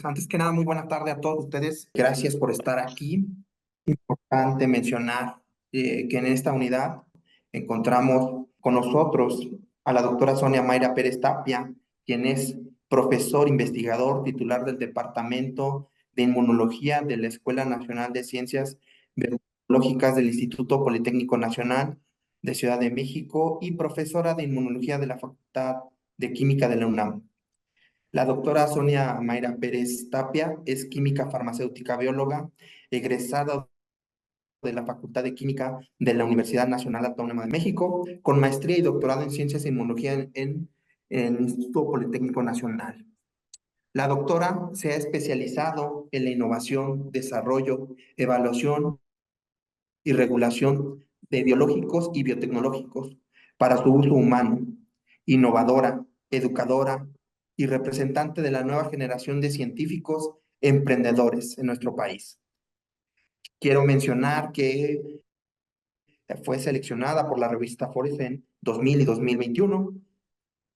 Antes que nada, muy buena tarde a todos ustedes. Gracias por estar aquí. Importante mencionar que en esta unidad encontramos con nosotros a la doctora Sonia Mayra Pérez Tapia, quien es profesor investigador titular del Departamento de Inmunología de la Escuela Nacional de Ciencias Biológicas del Instituto Politécnico Nacional de Ciudad de México y profesora de Inmunología de la Facultad de Química de la UNAM. La doctora Sonia Mayra Pérez Tapia es química farmacéutica bióloga, egresada de la Facultad de Química de la Universidad Nacional Autónoma de México, con maestría y doctorado en Ciencias e Inmunología en el Instituto Politécnico Nacional. La doctora se ha especializado en la innovación, desarrollo, evaluación y regulación de biológicos y biotecnológicos para su uso humano, innovadora, educadora y representante de la nueva generación de científicos emprendedores en nuestro país. Quiero mencionar que fue seleccionada por la revista Forbes en 2000 y 2021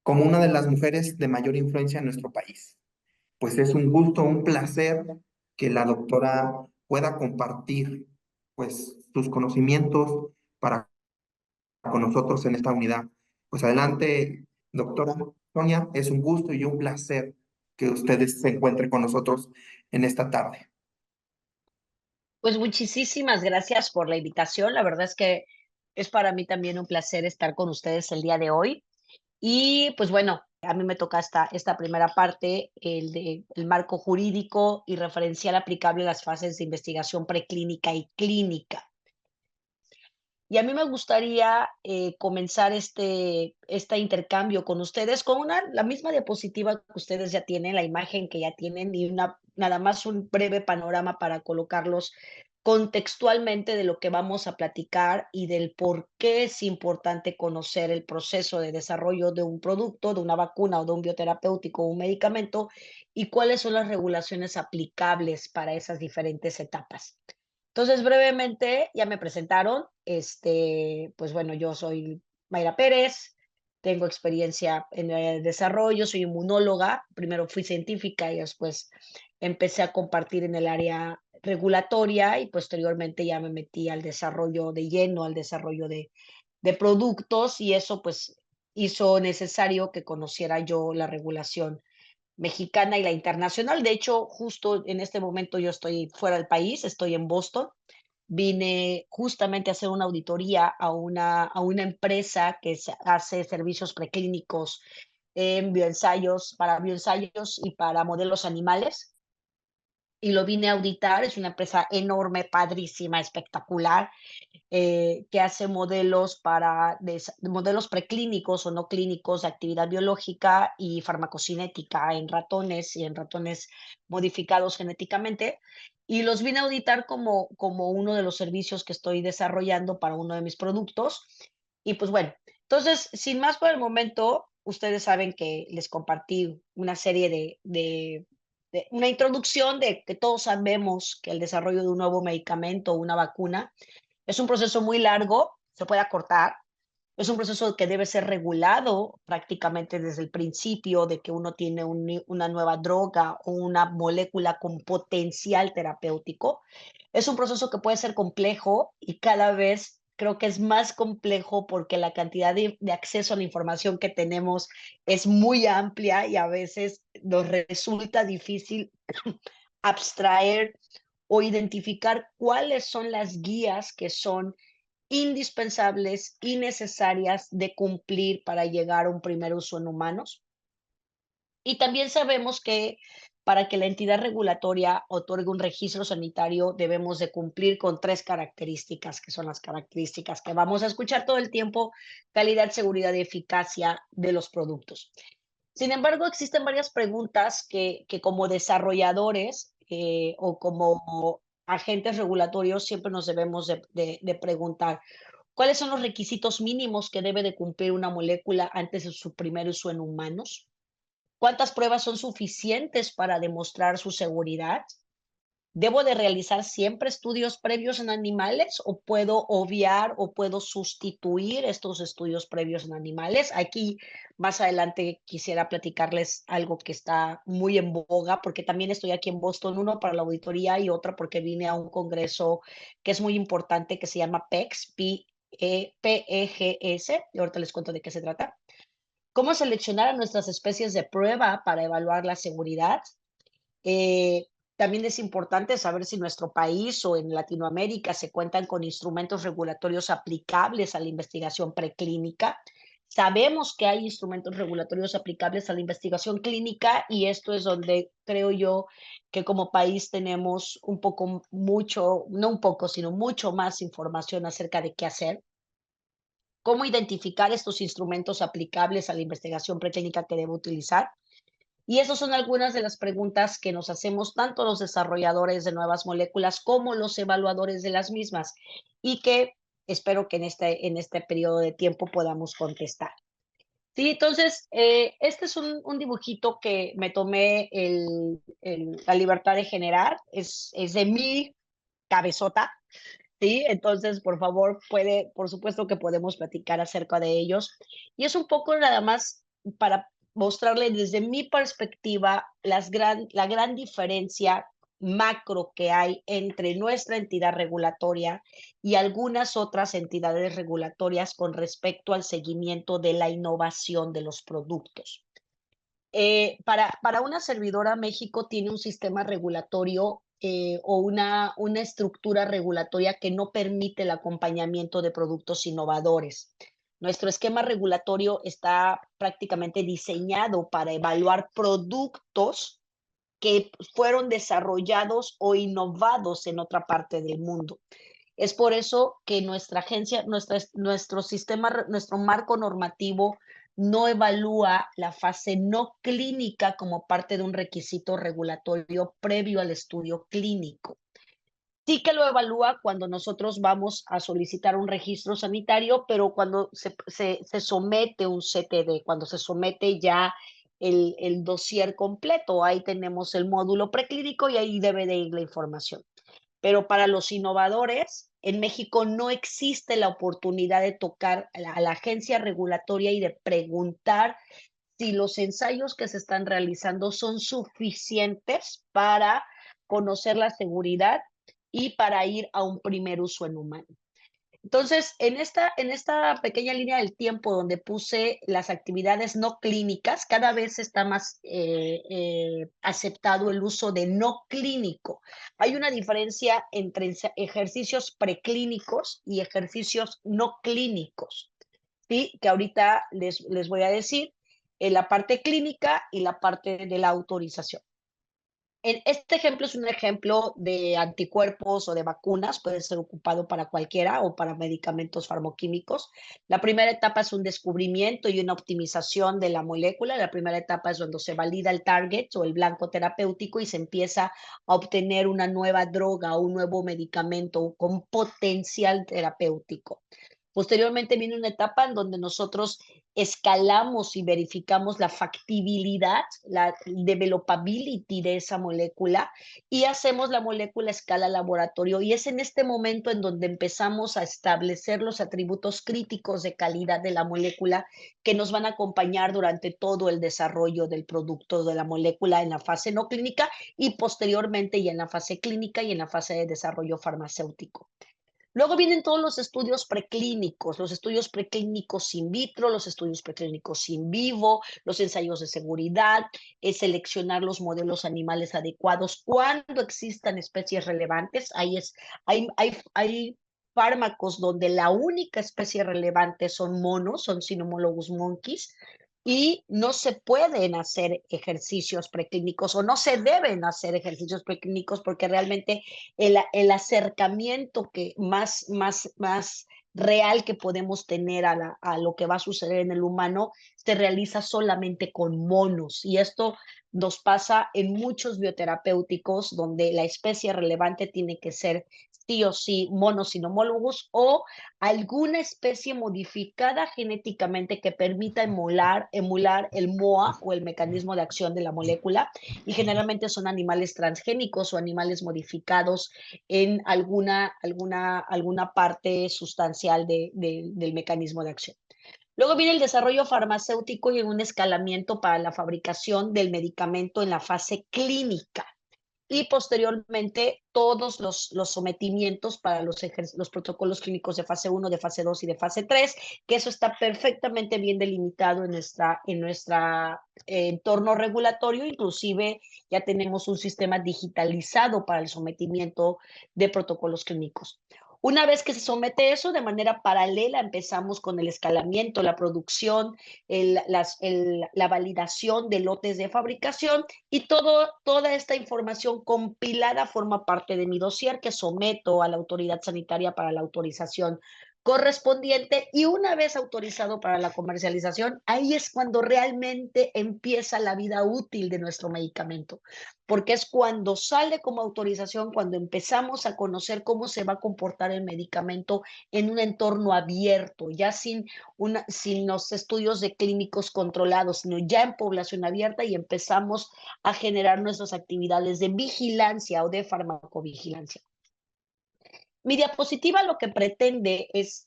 como una de las mujeres de mayor influencia en nuestro país. Pues es un gusto, un placer que la doctora pueda compartir pues sus conocimientos para con nosotros en esta unidad. Pues adelante, doctora Sonia, es un gusto y un placer que ustedes se encuentren con nosotros en esta tarde. Pues muchísimas gracias por la invitación. La verdad es que es para mí también un placer estar con ustedes el día de hoy. Y pues bueno, a mí me toca esta primera parte, el marco jurídico y referencial aplicable a las fases de investigación preclínica y clínica. Y a mí me gustaría comenzar este intercambio con ustedes con la misma diapositiva que ustedes ya tienen, la imagen que ya tienen y nada más un breve panorama para colocarlos contextualmente de lo que vamos a platicar y del por qué es importante conocer el proceso de desarrollo de un producto, de una vacuna o de un bioterapéutico o un medicamento y cuáles son las regulaciones aplicables para esas diferentes etapas. Entonces, brevemente, ya me presentaron, pues bueno, yo soy Mayra Pérez, tengo experiencia en el desarrollo, soy inmunóloga, primero fui científica y después empecé a compartir en el área regulatoria y posteriormente ya me metí al desarrollo de lleno, al desarrollo de productos y eso pues hizo necesario que conociera yo la regulación mexicana y la internacional. De hecho, justo en este momento yo estoy fuera del país, estoy en Boston. Vine justamente a hacer una auditoría a una empresa que hace servicios preclínicos en bioensayos, para bioensayos y para modelos animales y lo vine a auditar. Es una empresa enorme, padrísima, espectacular, que hace modelos modelos preclínicos o no clínicos de actividad biológica y farmacocinética en ratones y en ratones modificados genéticamente. Y los vine a auditar como uno de los servicios que estoy desarrollando para uno de mis productos. Y pues bueno, entonces, sin más por el momento, ustedes saben que les compartí una serie de una introducción de que todos sabemos que el desarrollo de un nuevo medicamento o una vacuna es un proceso muy largo, se puede acortar, es un proceso que debe ser regulado prácticamente desde el principio de que uno tiene una nueva droga o una molécula con potencial terapéutico. Es un proceso que puede ser complejo y cada vez creo que es más complejo porque la cantidad de acceso a la información que tenemos es muy amplia y a veces nos resulta difícil abstraer o identificar cuáles son las guías que son indispensables y necesarias de cumplir para llegar a un primer uso en humanos. Y también sabemos que para que la entidad regulatoria otorgue un registro sanitario debemos de cumplir con tres características, que son las características que vamos a escuchar todo el tiempo: calidad, seguridad y eficacia de los productos. Sin embargo, existen varias preguntas que como desarrolladores o como agentes regulatorios siempre nos debemos de preguntar. ¿Cuáles son los requisitos mínimos que debe de cumplir una molécula antes de su primer uso en humanos? ¿Cuántas pruebas son suficientes para demostrar su seguridad? ¿Debo de realizar siempre estudios previos en animales o puedo obviar o puedo sustituir estos estudios previos en animales? Aquí más adelante quisiera platicarles algo que está muy en boga, porque también estoy aquí en Boston, uno para la auditoría y otra porque vine a un congreso que es muy importante que se llama PEGS, PEGS, y ahorita les cuento de qué se trata. ¿Cómo seleccionar a nuestras especies de prueba para evaluar la seguridad? Eh, También es importante saber si en nuestro país o en Latinoamérica se cuentan con instrumentos regulatorios aplicables a la investigación preclínica. Sabemos que hay instrumentos regulatorios aplicables a la investigación clínica y esto es donde creo yo que como país tenemos un poco, mucho, no un poco, sino mucho más información acerca de qué hacer. ¿Cómo identificar estos instrumentos aplicables a la investigación preclínica que debo utilizar? Y esas son algunas de las preguntas que nos hacemos tanto los desarrolladores de nuevas moléculas como los evaluadores de las mismas y que espero que en este periodo de tiempo podamos contestar. Sí, entonces, este es un dibujito que me tomé la libertad de generar, es de mi cabezota, ¿sí? Entonces, por favor, por supuesto que podemos platicar acerca de ellos. Y es un poco nada más para mostrarle desde mi perspectiva la gran diferencia macro que hay entre nuestra entidad regulatoria y algunas otras entidades regulatorias con respecto al seguimiento de la innovación de los productos. Para una servidora, México tiene un sistema regulatorio o una estructura regulatoria que no permite el acompañamiento de productos innovadores. Nuestro esquema regulatorio está prácticamente diseñado para evaluar productos que fueron desarrollados o innovados en otra parte del mundo. Es por eso que nuestra agencia, nuestro sistema, nuestro marco normativo no evalúa la fase no clínica como parte de un requisito regulatorio previo al estudio clínico. Sí que lo evalúa cuando nosotros vamos a solicitar un registro sanitario, pero cuando se somete un CTD, cuando se somete ya el dossier completo, ahí tenemos el módulo preclínico y ahí debe de ir la información. Pero para los innovadores, en México no existe la oportunidad de tocar a la agencia regulatoria y de preguntar si los ensayos que se están realizando son suficientes para conocer la seguridad y para ir a un primer uso en humano. Entonces, en esta pequeña línea del tiempo donde puse las actividades no clínicas, cada vez está más aceptado el uso de no clínico. Hay una diferencia entre ejercicios preclínicos y ejercicios no clínicos, ¿sí? Que ahorita les voy a decir en la parte clínica y la parte de la autorización. Este ejemplo es un ejemplo de anticuerpos o de vacunas, puede ser ocupado para cualquiera o para medicamentos farmacoquímicos. La primera etapa es un descubrimiento y una optimización de la molécula. La primera etapa es cuando se valida el target o el blanco terapéutico y se empieza a obtener una nueva droga o un nuevo medicamento con potencial terapéutico. Posteriormente viene una etapa en donde nosotros escalamos y verificamos la factibilidad, la developability de esa molécula y hacemos la molécula a escala laboratorio. Y es en este momento en donde empezamos a establecer los atributos críticos de calidad de la molécula que nos van a acompañar durante todo el desarrollo del producto de la molécula en la fase no clínica y posteriormente ya en la fase clínica y en la fase de desarrollo farmacéutico. Luego vienen todos los estudios preclínicos in vitro, los estudios preclínicos in vivo, los ensayos de seguridad, seleccionar los modelos animales adecuados cuando existan especies relevantes. Hay fármacos donde la única especie relevante son monos, son Cynomolgus monkeys, y no se pueden hacer ejercicios preclínicos o no se deben hacer ejercicios preclínicos porque realmente el acercamiento que más real que podemos tener a lo que va a suceder en el humano se realiza solamente con monos. Y esto nos pasa en muchos bioterapéuticos donde la especie relevante tiene que ser sí o sí monos sin homólogos o alguna especie modificada genéticamente que permita emular el MOA o el mecanismo de acción de la molécula, y generalmente son animales transgénicos o animales modificados en alguna parte sustancial del mecanismo de acción. Luego viene el desarrollo farmacéutico y un escalamiento para la fabricación del medicamento en la fase clínica y posteriormente todos los sometimientos para los protocolos clínicos de fase 1, de fase 2 y de fase 3, que eso está perfectamente bien delimitado en nuestra entorno regulatorio. Inclusive ya tenemos un sistema digitalizado para el sometimiento de protocolos clínicos. Una vez que se somete eso, de manera paralela empezamos con el escalamiento, la producción, la validación de lotes de fabricación y toda esta información compilada forma parte de mi dossier que someto a la autoridad sanitaria para la autorización correspondiente, y una vez autorizado para la comercialización, ahí es cuando realmente empieza la vida útil de nuestro medicamento, porque es cuando sale como autorización, cuando empezamos a conocer cómo se va a comportar el medicamento en un entorno abierto, ya sin los estudios de clínicos controlados, sino ya en población abierta, y empezamos a generar nuestras actividades de vigilancia o de farmacovigilancia. Mi diapositiva lo que pretende es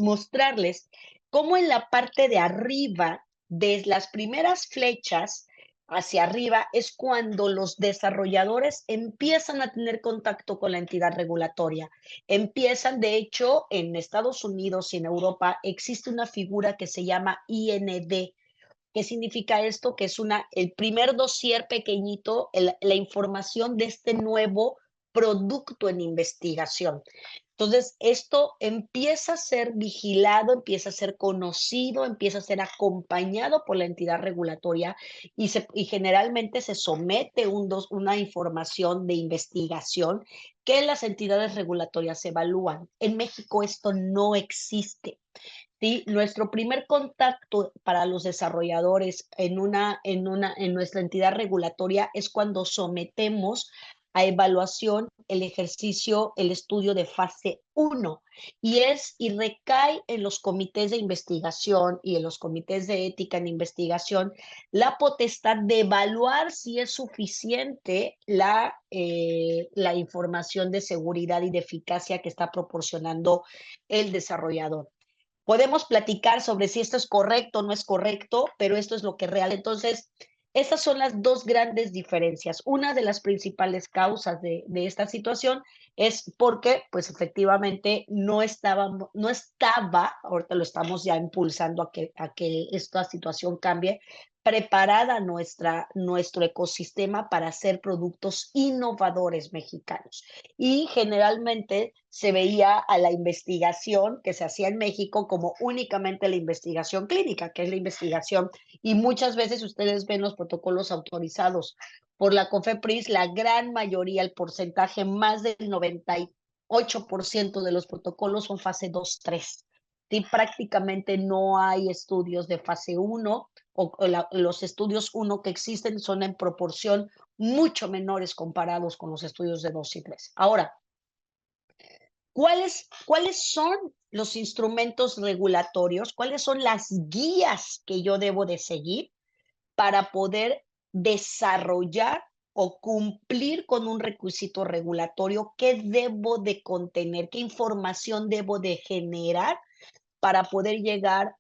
mostrarles cómo en la parte de arriba, de las primeras flechas hacia arriba, es cuando los desarrolladores empiezan a tener contacto con la entidad regulatoria. Empiezan, de hecho, en Estados Unidos y en Europa existe una figura que se llama IND. ¿Qué significa esto? Que es el primer dossier pequeñito, la información de este nuevo producto en investigación. Entonces, esto empieza a ser vigilado, empieza a ser conocido, empieza a ser acompañado por la entidad regulatoria y generalmente se somete una información de investigación que las entidades regulatorias evalúan. En México esto no existe. ¿Sí? Nuestro primer contacto para los desarrolladores en nuestra entidad regulatoria es cuando sometemos a evaluación el estudio de fase 1, y recae en los comités de investigación y en los comités de ética en investigación la potestad de evaluar si es suficiente la información de seguridad y de eficacia que está proporcionando el desarrollador. Podemos platicar sobre si esto es correcto o no es correcto, pero esto es lo que es real. Entonces, estas son las dos grandes diferencias. Una de las principales causas de esta situación es porque, pues efectivamente, no estaba, ahorita lo estamos ya impulsando a que esta situación cambie, preparada nuestro ecosistema para hacer productos innovadores mexicanos. Y generalmente se veía a la investigación que se hacía en México como únicamente la investigación clínica, que es la investigación, y muchas veces ustedes ven los protocolos autorizados por la COFEPRIS, la gran mayoría, el porcentaje, más del 98% de los protocolos son fase 2, 3. Sí, prácticamente no hay estudios de fase 1 los estudios 1 que existen son en proporción mucho menores comparados con los estudios de 2 y 3. Ahora, ¿cuáles son los instrumentos regulatorios? ¿Cuáles son las guías que yo debo de seguir para poder desarrollar o cumplir con un requisito regulatorio? ¿Qué debo de contener? ¿Qué información debo de generar para poder llegar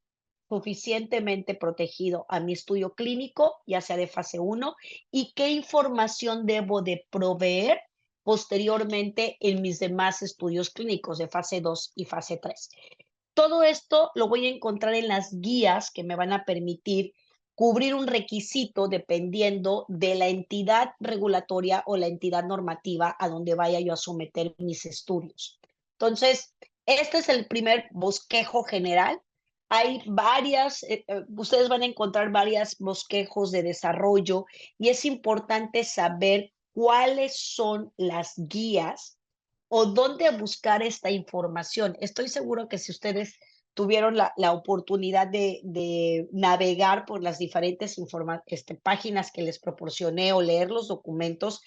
suficientemente protegido a mi estudio clínico, ya sea de fase 1, y qué información debo de proveer posteriormente en mis demás estudios clínicos de fase 2 y fase 3? Todo esto lo voy a encontrar en las guías que me van a permitir cubrir un requisito dependiendo de la entidad regulatoria o la entidad normativa a donde vaya yo a someter mis estudios. Entonces, este es el primer bosquejo general. Hay ustedes van a encontrar varios bosquejos de desarrollo, y es importante saber cuáles son las guías o dónde buscar esta información. Estoy seguro que si ustedes tuvieron la oportunidad de navegar por las diferentes páginas que les proporcioné o leer los documentos,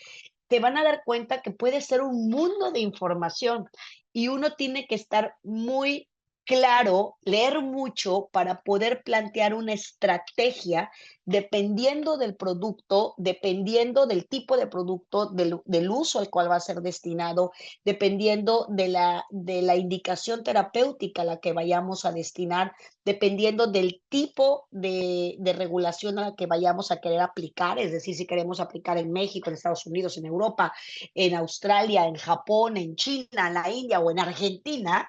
te van a dar cuenta que puede ser un mundo de información y uno tiene que estar muy claro, leer mucho para poder plantear una estrategia dependiendo del producto, dependiendo del tipo de producto, del uso al cual va a ser destinado, dependiendo de la indicación terapéutica a la que vayamos a destinar, dependiendo del tipo de regulación a la que vayamos a querer aplicar, es decir, si queremos aplicar en México, en Estados Unidos, en Europa, en Australia, en Japón, en China, en la India o en Argentina,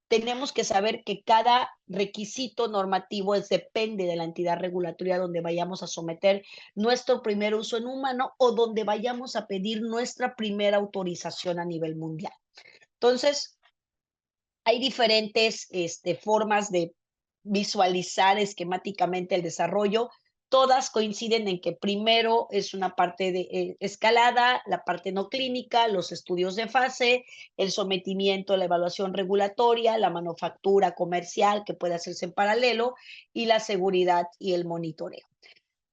tenemos que saber que cada requisito normativo depende de la entidad regulatoria donde vayamos a someter nuestro primer uso en humano o donde vayamos a pedir nuestra primera autorización a nivel mundial. Entonces, hay diferentes formas de visualizar esquemáticamente el desarrollo. Todas coinciden en que primero es una parte de escalada, la parte no clínica, los estudios de fase, el sometimiento, la evaluación regulatoria, la manufactura comercial que puede hacerse en paralelo y la seguridad y el monitoreo.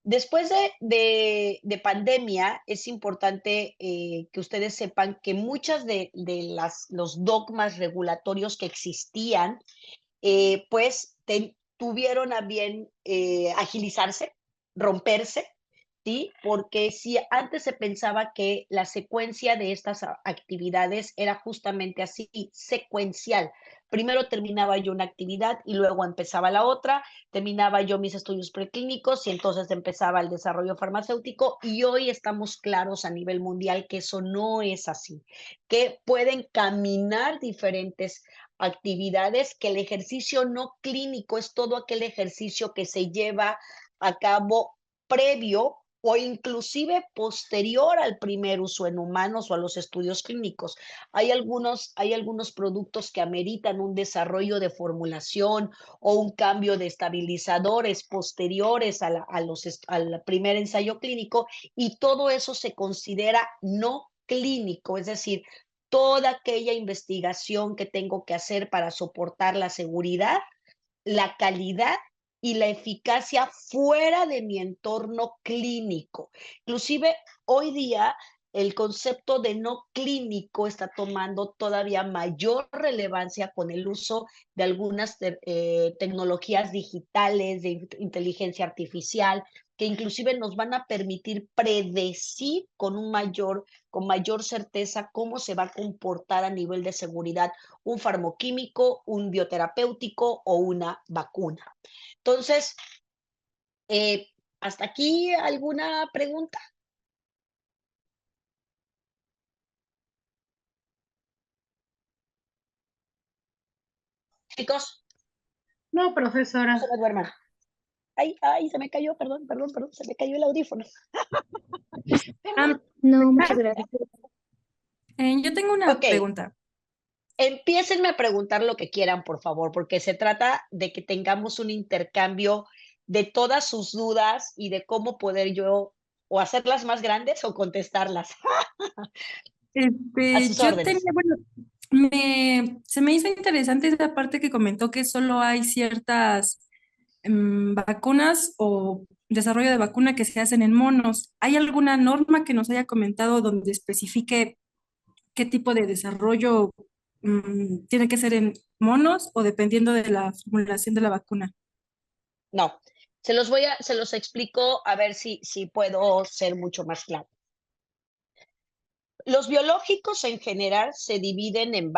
Después de pandemia, es importante que ustedes sepan que muchas de los dogmas regulatorios que existían, pues tuvieron a bien agilizarse, romperse, ¿sí? Porque si antes se pensaba que la secuencia de estas actividades era justamente así, secuencial. Primero terminaba yo una actividad y luego empezaba la otra, terminaba yo mis estudios preclínicos y entonces empezaba el desarrollo farmacéutico y hoy estamos claros a nivel mundial que eso no es así, que pueden caminar diferentes actividades, que el ejercicio no clínico es todo aquel ejercicio que se lleva a cabo previo o inclusive posterior al primer uso en humanos o a los estudios clínicos. Hay algunos productos que ameritan un desarrollo de formulación o un cambio de estabilizadores posteriores al primer ensayo clínico y todo eso se considera no clínico, es decir, toda aquella investigación que tengo que hacer para soportar la seguridad, la calidad y la eficacia fuera de mi entorno clínico. Inclusive hoy día el concepto de no clínico está tomando todavía mayor relevancia con el uso de algunas tecnologías digitales, de inteligencia artificial, que inclusive nos van a permitir predecir con mayor certeza cómo se va a comportar a nivel de seguridad un farmoquímico, un bioterapéutico o una vacuna. Entonces, eh, ¿hasta aquí alguna pregunta, chicos? No, No se profesora. me duerman. Ay, ay, se me cayó, perdón, se me cayó el audífono. No, muchas gracias. Yo tengo una Ok, pregunta. empiécenme a preguntar lo que quieran, por favor, porque se trata de que tengamos un intercambio de todas sus dudas y de cómo poder yo o hacerlas más grandes o contestarlas. A sus Yo tenía, órdenes. bueno, se me hizo interesante esa parte que comentó que solo hay ciertas vacunas o desarrollo de vacuna que se hacen en monos. ¿Hay alguna norma que nos haya comentado donde especifique qué tipo de desarrollo tiene que ser en monos o dependiendo de la formulación de la vacuna? No, se los explico a ver si puedo ser mucho más claro. Los biológicos en general se dividen en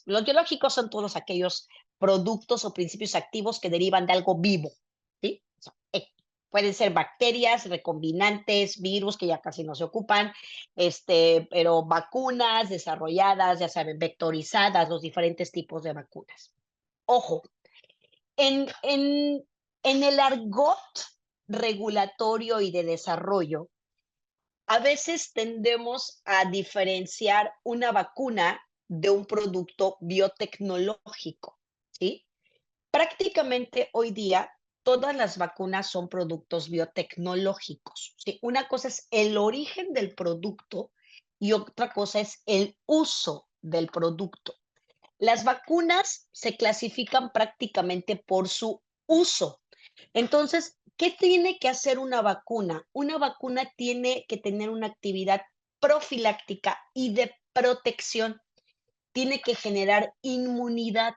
los biológicos son todos aquellos productos o principios activos que derivan de algo vivo, ¿sí? O sea, pueden ser bacterias, recombinantes, virus que ya casi no se ocupan, pero vacunas desarrolladas, ya saben, vectorizadas, los diferentes tipos de vacunas. Ojo, en, en, en el argot regulatorio y de desarrollo, a veces tendemos a diferenciar una vacuna de un producto biotecnológico, ¿sí? Prácticamente hoy día todas las vacunas son productos biotecnológicos, ¿sí? Una cosa es el origen del producto y otra cosa es el uso del producto. Las vacunas se clasifican prácticamente por su uso. Entonces, ¿qué tiene que hacer una vacuna? Una vacuna tiene que tener una actividad profiláctica y de protección. Tiene que generar inmunidad.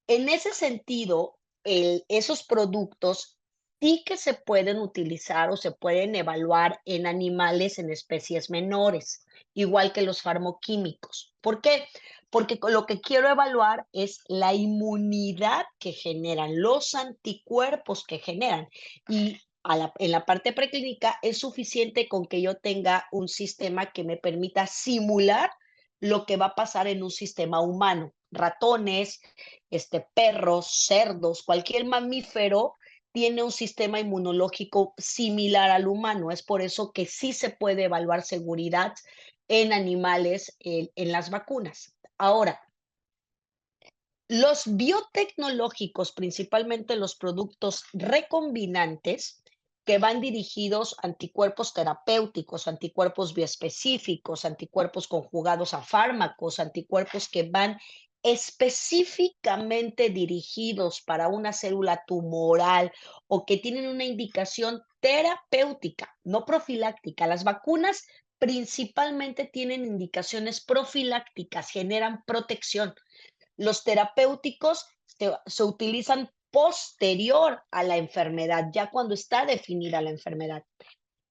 En ese sentido, esos productos sí que se pueden utilizar o se pueden evaluar en animales en especies menores, igual que los farmoquímicos. ¿Por qué? Porque lo que quiero evaluar es la inmunidad que generan, los anticuerpos que generan. Y en la parte preclínica es suficiente con que yo tenga un sistema que me permita simular lo que va a pasar en un sistema humano. Ratones, perros, cerdos, cualquier mamífero tiene un sistema inmunológico similar al humano. Es por eso que sí se puede evaluar seguridad en animales en las vacunas. Ahora, los biotecnológicos, principalmente los productos recombinantes, que van dirigidos a anticuerpos terapéuticos, anticuerpos bioespecíficos, anticuerpos conjugados a fármacos, anticuerpos que van específicamente dirigidos para una célula tumoral o que tienen una indicación terapéutica, no profiláctica. Las vacunas principalmente tienen indicaciones profilácticas, generan protección. Los terapéuticos se utilizan posterior a la enfermedad, ya cuando está definida la enfermedad.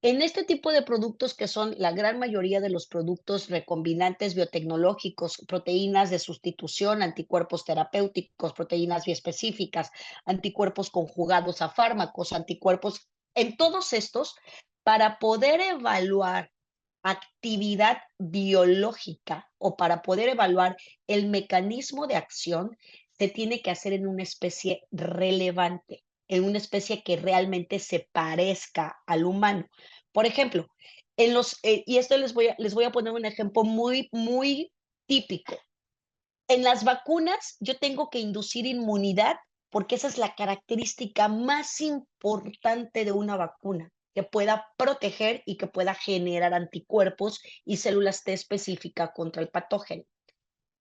En este tipo de productos, que son la gran mayoría de los productos recombinantes biotecnológicos, proteínas de sustitución, anticuerpos terapéuticos, proteínas biespecíficas, anticuerpos conjugados a fármacos, anticuerpos, en todos estos, para poder evaluar actividad biológica o para poder evaluar el mecanismo de acción, se tiene que hacer en una especie relevante, en una especie que realmente se parezca al humano. Por ejemplo, y esto les voy a poner un ejemplo muy típico. En las vacunas, yo tengo que inducir inmunidad porque esa es la característica más importante de una vacuna, que pueda proteger y que pueda generar anticuerpos y células T específicas contra el patógeno.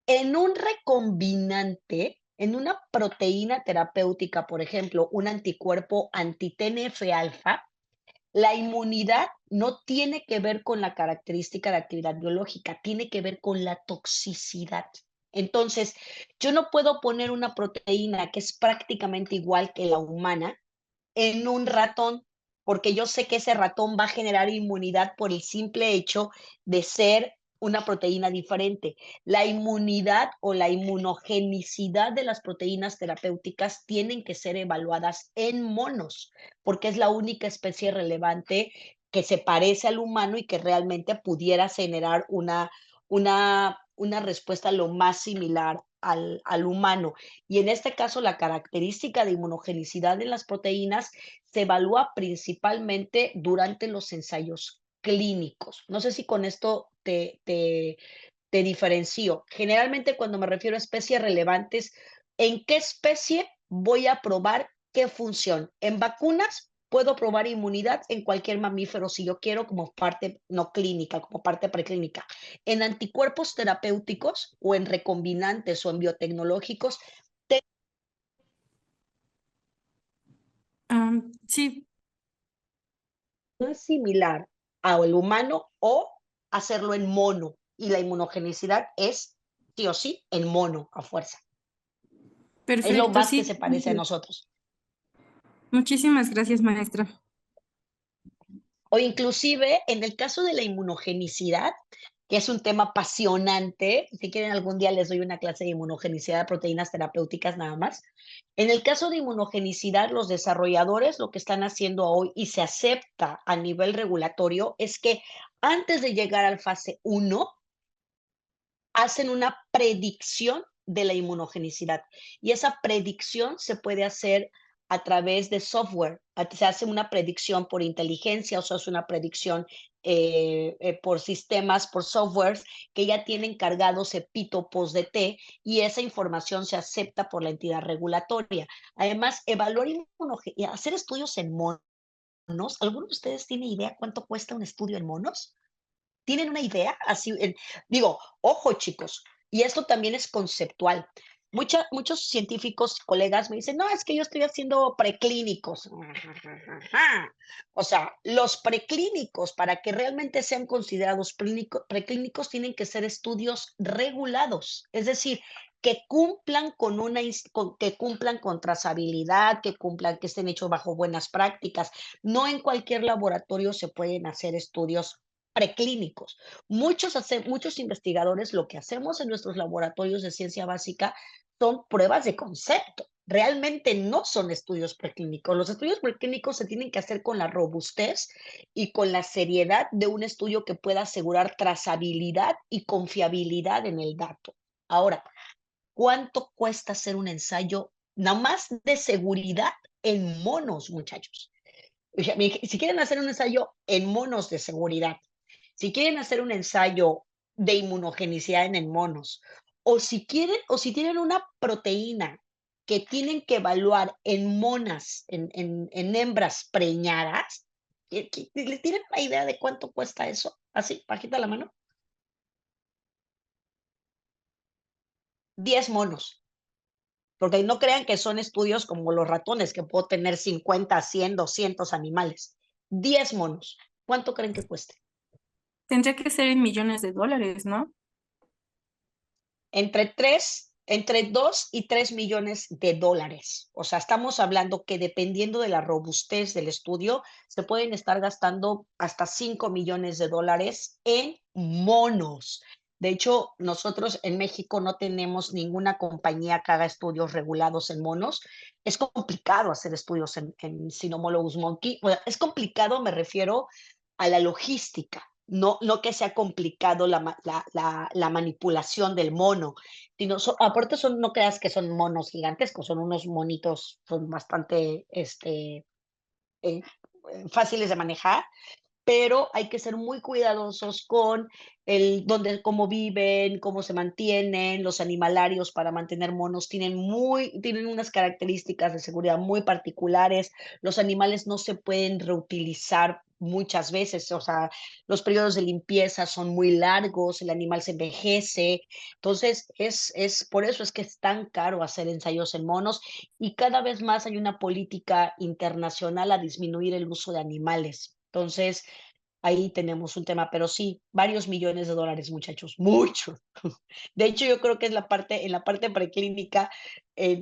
En un recombinante, en una proteína terapéutica, por ejemplo, un anticuerpo anti-TNF-alfa, la inmunidad no tiene que ver con la característica de actividad biológica, tiene que ver con la toxicidad. Entonces, yo no puedo poner una proteína que es prácticamente igual que la humana en un ratón, porque yo sé que ese ratón va a generar inmunidad por el simple hecho de ser una proteína diferente. La inmunidad o la inmunogenicidad de las proteínas terapéuticas tienen que ser evaluadas en monos, porque es la única especie relevante que se parece al humano y que realmente pudiera generar una respuesta lo más similar al humano. Y en este caso, la característica de inmunogenicidad en las proteínas se evalúa principalmente durante los ensayos clínicos. No sé si con esto te diferencio. Generalmente, cuando me refiero a especies relevantes, ¿en qué especie voy a probar qué función? En vacunas puedo probar inmunidad en cualquier mamífero si yo quiero, como parte no clínica, como parte preclínica. En anticuerpos terapéuticos o en recombinantes o en biotecnológicos, Sí, es similar al humano o hacerlo en mono. Y la inmunogenicidad es sí o sí en mono, a fuerza. Es lo perfecto, más que sí. se parece a nosotros. Muchísimas gracias, maestra. O inclusive, en el caso de la inmunogenicidad, que es un tema apasionante, si quieren algún día les doy una clase de inmunogenicidad de proteínas terapéuticas nada más. En el caso de inmunogenicidad, los desarrolladores lo que están haciendo hoy y se acepta a nivel regulatorio es que antes de llegar al fase 1, hacen una predicción de la inmunogenicidad y esa predicción se puede hacer a través de software. Se hace una predicción por inteligencia o se hace una predicción por sistemas, por softwares que ya tienen cargados epítopos de T y esa información se acepta por la entidad regulatoria. Además, evaluar inmunogenicidad, hacer estudios en monos. ¿Alguno de ustedes tiene idea cuánto cuesta un estudio en monos? ¿Tienen una idea? Así, digo, ojo chicos, Y esto también es conceptual. Muchos científicos, colegas me dicen, no, es que yo estoy haciendo preclínicos. O sea, los preclínicos, para que realmente sean considerados preclínicos, tienen que ser estudios regulados. Es decir, que cumplan que cumplan con trazabilidad, que estén hechos bajo buenas prácticas. No en cualquier laboratorio se pueden hacer estudios preclínicos. Muchos investigadores lo que hacemos en nuestros laboratorios de ciencia básica son pruebas de concepto. Realmente no son estudios preclínicos. Los estudios preclínicos se tienen que hacer con la robustez y con la seriedad de un estudio que pueda asegurar trazabilidad y confiabilidad en el dato. Ahora, ¿cuánto cuesta hacer un ensayo nada más de seguridad en monos, muchachos? O sea, si quieren hacer un ensayo en monos de seguridad, si quieren hacer un ensayo de inmunogenicidad en monos, o si tienen una proteína que tienen que evaluar en monas, en hembras preñadas, ¿le tienen una idea de cuánto cuesta eso? Así, bajita la mano. 10 monos. Porque no crean que son estudios como los ratones, que puedo tener 50, 100, 200 animales. 10 monos. ¿Cuánto creen que cueste? Tendría que ser en millones de dólares, ¿no? Entre 2 y 3 millones de dólares. O sea, estamos hablando que dependiendo de la robustez del estudio, se pueden estar gastando hasta 5 millones de dólares en monos. De hecho, nosotros en México no tenemos ninguna compañía que haga estudios regulados en monos. Es complicado hacer estudios en Cynomolgus monkey. Bueno, es complicado, me refiero a la logística. No que sea complicado la manipulación del mono, sino aparte no creas que son monos gigantescos, son unos monitos, son bastante eh, fáciles de manejar, pero hay que ser muy cuidadosos con cómo viven, cómo se mantienen. Los animalarios para mantener monos tienen unas características de seguridad muy particulares. Los animales no se pueden reutilizar muchas veces, o sea, los periodos de limpieza son muy largos, el animal se envejece. Entonces, por eso es que es tan caro hacer ensayos en monos, y cada vez más hay una política internacional a disminuir el uso de animales. Entonces, ahí tenemos un tema, pero sí, varios millones de dólares, muchachos, mucho. De hecho, yo creo que en la parte preclínica,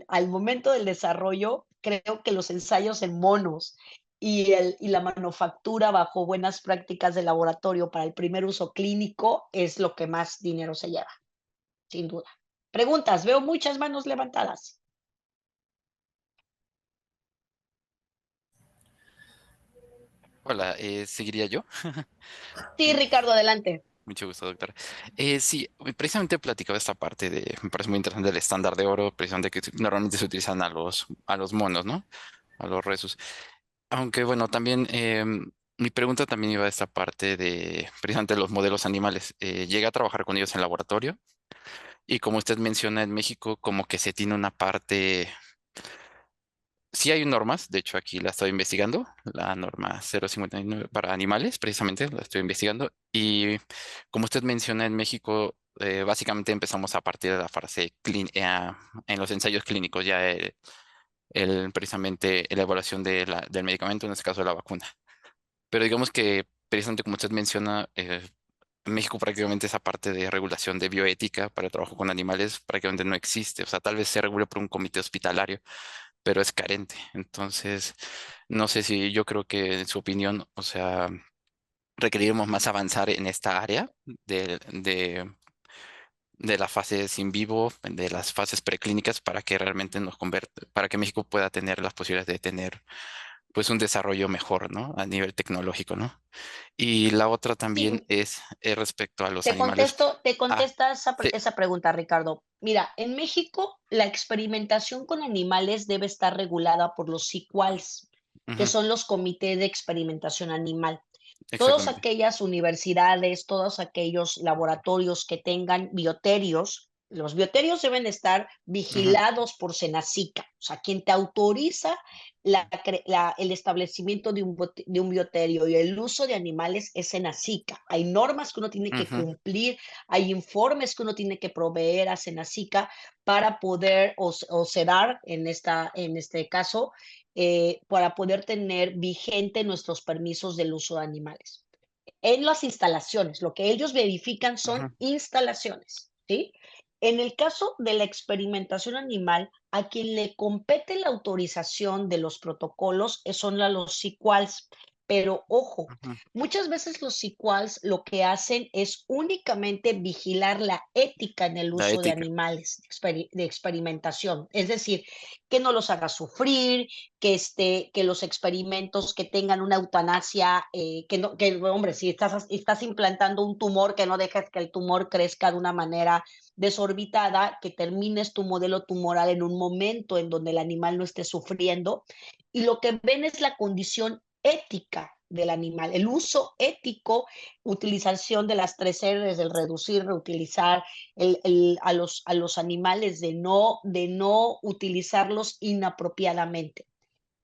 al momento del desarrollo, creo que los ensayos en monos y la manufactura bajo buenas prácticas de laboratorio para el primer uso clínico es lo que más dinero se lleva, sin duda. Preguntas, veo muchas manos levantadas. Hola, ¿seguiría yo? Sí, Ricardo, adelante. Mucho gusto, doctor. Sí, precisamente platicaba esta parte me parece muy interesante el estándar de oro, precisamente que normalmente se utilizan a los monos, ¿no? A los rezos. Aunque bueno, también mi pregunta también iba a esta parte de precisamente los modelos animales. Llegué a trabajar con ellos en laboratorio y como usted menciona en México, como que se tiene una parte. Sí hay normas, de hecho aquí la estoy investigando, la norma 059 para animales, precisamente la estoy investigando. Y como usted menciona, en México básicamente empezamos a partir de la fase en los ensayos clínicos, ya precisamente la evaluación del medicamento, en este caso de la vacuna. Pero digamos que precisamente como usted menciona, en México prácticamente esa parte de regulación de bioética para el trabajo con animales prácticamente no existe. O sea, tal vez se regule por un comité hospitalario, pero es carente. Entonces, no sé si yo creo que en su opinión, o sea, requeriremos más avanzar en esta área de las fases in vivo, de las fases preclínicas para que realmente para que México pueda tener las posibilidades de tener pues un desarrollo mejor, ¿no? A nivel tecnológico, ¿no? Y la otra también Sí, es respecto a los Te animales. contesto, te Ah, contesta sí. esa pregunta, Ricardo. Mira, en México la experimentación con animales debe estar regulada por los CICUALS, que Ujú, son los comités de experimentación animal. Todas exactamente. aquellas universidades, todos aquellos laboratorios que tengan bioterios Los bioterios deben estar vigilados por Senacica, o sea, quien te autoriza el establecimiento de un bioterio y el uso de animales es Senacica. Hay normas que uno tiene que cumplir, hay informes que uno tiene que proveer a Senacica para poder, o CEDAR en este caso, para poder tener vigente nuestros permisos del uso de animales. En las instalaciones, lo que ellos verifican son instalaciones, ¿sí? En el caso de la experimentación animal, a quien le compete la autorización de los protocolos son los CIQUALS. Pero ojo, muchas veces los CIQUALS lo que hacen es únicamente vigilar la ética en el La uso de ética. animales de experimentación. Es decir, que no los haga sufrir, que los experimentos que tengan una eutanasia, hombre, si estás implantando un tumor, que no dejes que el tumor crezca de una manera desorbitada, que termines tu modelo tumoral en un momento en donde el animal no esté sufriendo. Y lo que ven es la condición ética del animal, el uso ético, utilización de las 3 R's, del reducir, reutilizar, a los animales, de no utilizarlos inapropiadamente.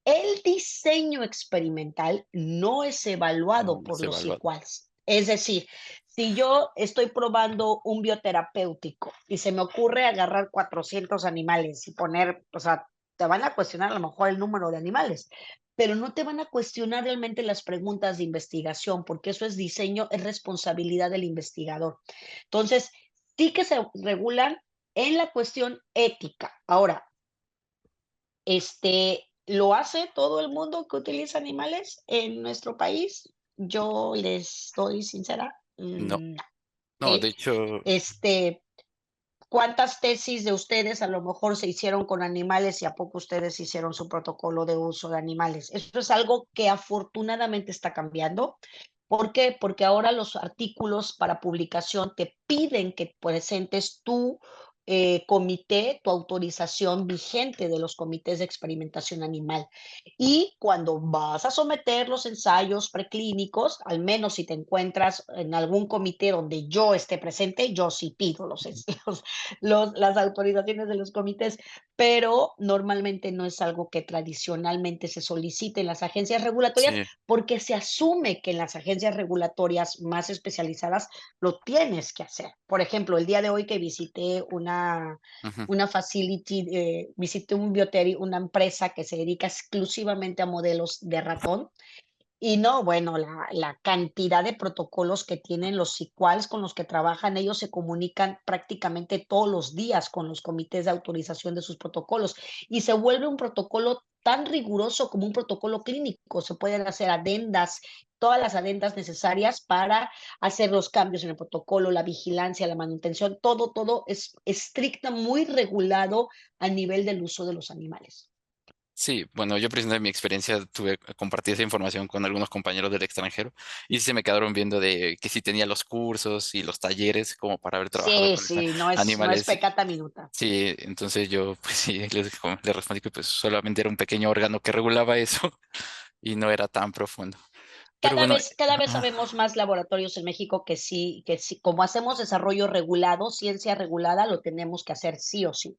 El diseño experimental no es evaluado No por se los evalúa. CIQUALS. Es decir, si yo estoy probando un bioterapéutico y se me ocurre agarrar 400 animales y poner, o sea, te van a cuestionar a lo mejor el número de animales, pero no te van a cuestionar realmente las preguntas de investigación, porque eso es diseño, es responsabilidad del investigador. Entonces, sí que se regulan en la cuestión ética. Ahora, ¿lo hace todo el mundo que utiliza animales en nuestro país? Yo les estoy sincera, No, no, no, de ¿okey? hecho, Este, ¿Cuántas tesis de ustedes a lo mejor se hicieron con animales y a poco ustedes hicieron su protocolo de uso de animales? Eso es algo que afortunadamente está cambiando. ¿Por qué? Porque ahora los artículos para publicación te piden que presentes tu comité, tu autorización vigente de los comités de experimentación animal. Y cuando vas a someter los ensayos preclínicos, al menos si te encuentras en algún comité donde yo esté presente, yo sí pido las autorizaciones de los comités, pero normalmente no es algo que tradicionalmente se solicite en las agencias regulatorias sí. porque se asume que en las agencias regulatorias más especializadas lo tienes que hacer. Por ejemplo, el día de hoy que visité Ujú. una facility, visité un bioterio, una empresa que se dedica exclusivamente a modelos de ratón, y no, bueno, la cantidad de protocolos que tienen los CIQUALS con los que trabajan, ellos se comunican prácticamente todos los días con los comités de autorización de sus protocolos y se vuelve un protocolo tan riguroso como un protocolo clínico. Se pueden hacer adendas, todas las adendas necesarias para hacer los cambios en el protocolo, la vigilancia, la manutención, todo es estricta, muy regulado a nivel del uso de los animales. Sí, bueno, yo presenté mi experiencia, tuve compartí esa información con algunos compañeros del extranjero y sí se me quedaron viendo de que si tenía los cursos y los talleres como para haber trabajado Sí, con sí, no es animales. pecata minuta. Sí, entonces yo pues sí les respondí que pues solamente era un pequeño órgano que regulaba eso y no era tan profundo. Pero Cada bueno, vez cada vez sabemos más laboratorios en México que sí, como hacemos desarrollo regulado, ciencia regulada, lo tenemos que hacer sí o sí.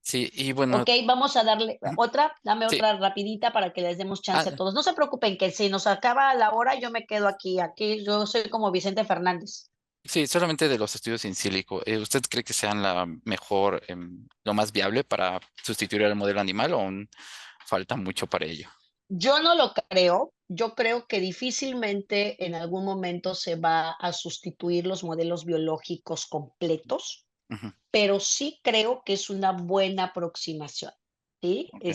sí, y bueno, Okey, vamos a darle ujú, otra, dame sí, otra rapidita para que les demos chance a ah, todos. No se preocupen que si nos acaba la hora, yo me quedo aquí yo soy como Vicente Fernández. sí, solamente de los estudios in silico. ¿Usted cree que sean la mejor, lo más viable para sustituir al modelo animal o aún falta mucho para ello? Yo no lo creo, yo creo que difícilmente en algún momento se va a sustituir los modelos biológicos completos. Ujú, Pero sí creo que es una buena aproximación, ¿sí? ok.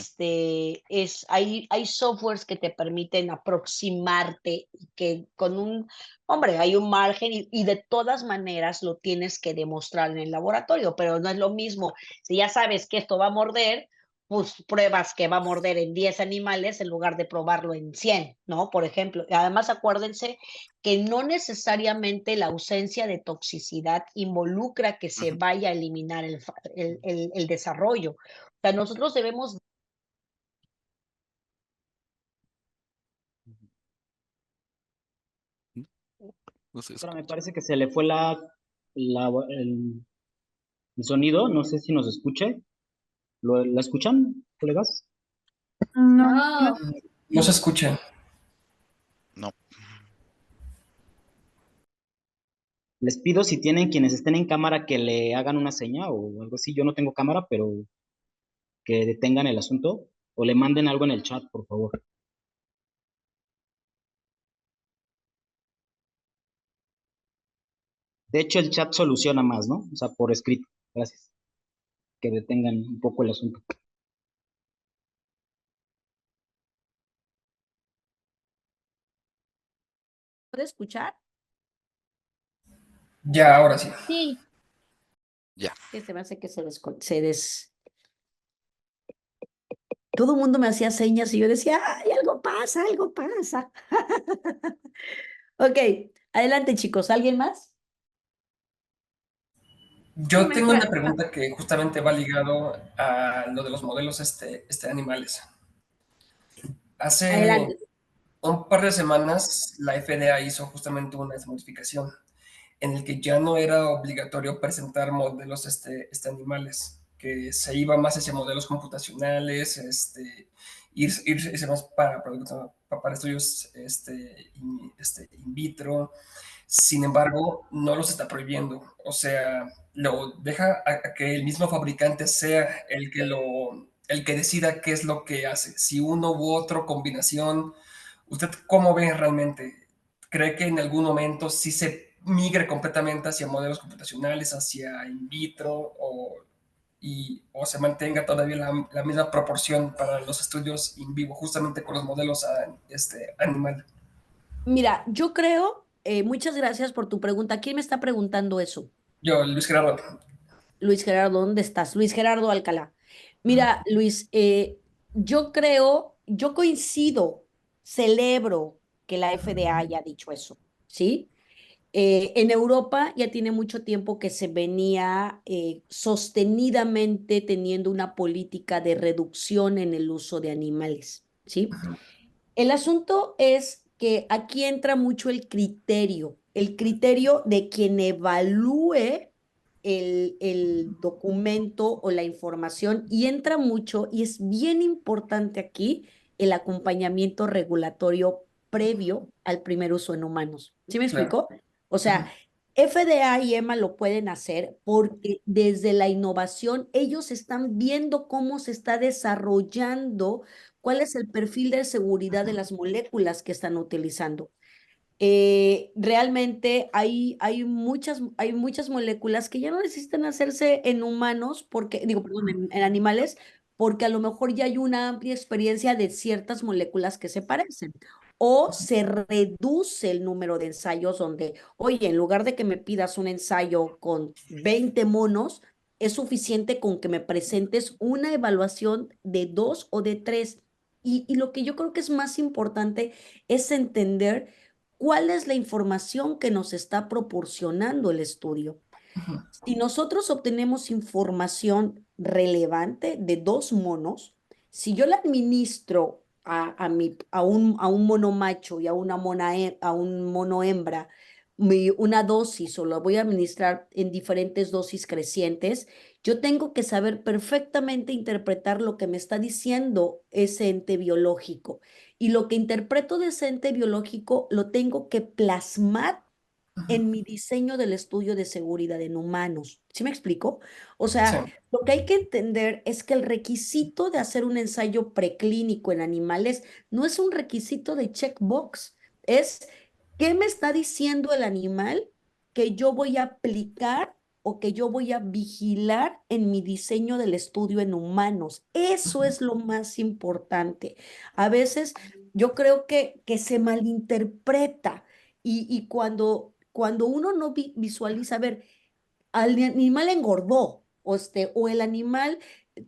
Hay softwares que te permiten aproximarte y que hombre, hay un margen y de todas maneras lo tienes que demostrar en el laboratorio, pero no es lo mismo. Si ya sabes que esto va a morder, pues pruebas que va a morder en 10 animales en lugar de probarlo en 100, ¿no? Por ejemplo. Y además, acuérdense que no necesariamente la ausencia de toxicidad involucra que se Ujú, vaya a eliminar el desarrollo. O sea, nosotros debemos ujú, no se Doctora, me escucha. parece que se le fue la, el- El sonido, no sé si nos escuche. ¿La escuchan, colegas? No, No se escucha. No. Les pido si tienen quienes estén en cámara que le hagan una seña o algo así. Yo no tengo cámara, pero que detengan el asunto o le manden algo en el chat, por favor. De hecho, el chat soluciona más, ¿no? O sea, por escrito. Gracias. Que detengan un poco el asunto. ¿Puede escuchar? Ya, ahora sí. Sí. Ya. Que se me hace que todo el mundo me hacía señas y yo decía, ay, algo pasa, algo pasa. Ok, adelante chicos, ¿alguien más? Yo tengo una maestra. pregunta que justamente va ligado a lo de los modelos animales. Hace Adelante. un par de semanas la FDA hizo justamente una modificación en el que ya no era obligatorio presentar modelos animales, que se iba más hacia modelos computacionales, irse más para, para estudios in vitro. Sin embargo, no los está prohibiendo. O sea, lo deja a que el mismo fabricante sea el que decida qué es lo que hace. Si uno u otro combinación, ¿usted cómo ve realmente? ¿Cree que en algún momento sí se migre completamente hacia modelos computacionales, hacia in vitro, o se mantenga todavía la misma proporción para los estudios in vivo, justamente con los modelos animal? Mira, yo creo, muchas gracias por tu pregunta. ¿Quién me está preguntando eso? Yo, Luis Gerardo. Luis Gerardo, ¿dónde estás? Luis Gerardo Alcalá. Mira, Luis, yo coincido, celebro que la FDA haya dicho eso, ¿sí? En Europa ya tiene mucho tiempo que se venía sostenidamente teniendo una política de reducción en el uso de animales, ¿sí? El asunto es que aquí entra mucho el criterio de quien evalúe el documento o la información y entra mucho y es bien importante aquí el acompañamiento regulatorio previo al primer uso en humanos. ¿Sí me Claro. explico? O sea, FDA y EMA lo pueden hacer porque desde la innovación ellos están viendo cómo se está desarrollando, cuál es el perfil de seguridad de las moléculas que están utilizando. Realmente hay muchas moléculas que ya no necesitan hacerse en humanos, porque, digo, perdón, en animales, porque a lo mejor ya hay una amplia experiencia de ciertas moléculas que se parecen. O se reduce el número de ensayos donde, oye, en lugar de que me pidas un ensayo con 20 monos, es suficiente con que me presentes una evaluación de 2 o de 3. Y lo que yo creo que es más importante es entender cuál es la información que nos está proporcionando el estudio. Si nosotros obtenemos información relevante de 2 monos, si yo la administro a un mono macho y a a un mono hembra, una dosis o la voy a administrar en diferentes dosis crecientes, yo tengo que saber perfectamente interpretar lo que me está diciendo ese ente biológico. Y lo que interpreto de ese ente biológico lo tengo que plasmar en mi diseño del estudio de seguridad en humanos. ¿Sí me explico? O Sí. sea, lo que hay que entender es que el requisito de hacer un ensayo preclínico en animales no es un requisito de checkbox, es qué me está diciendo el animal que yo voy a aplicar o que yo voy a vigilar en mi diseño del estudio en humanos. Eso es lo más importante. A veces yo creo que se malinterpreta y cuando uno no visualiza, a ver, al animal engordó o el animal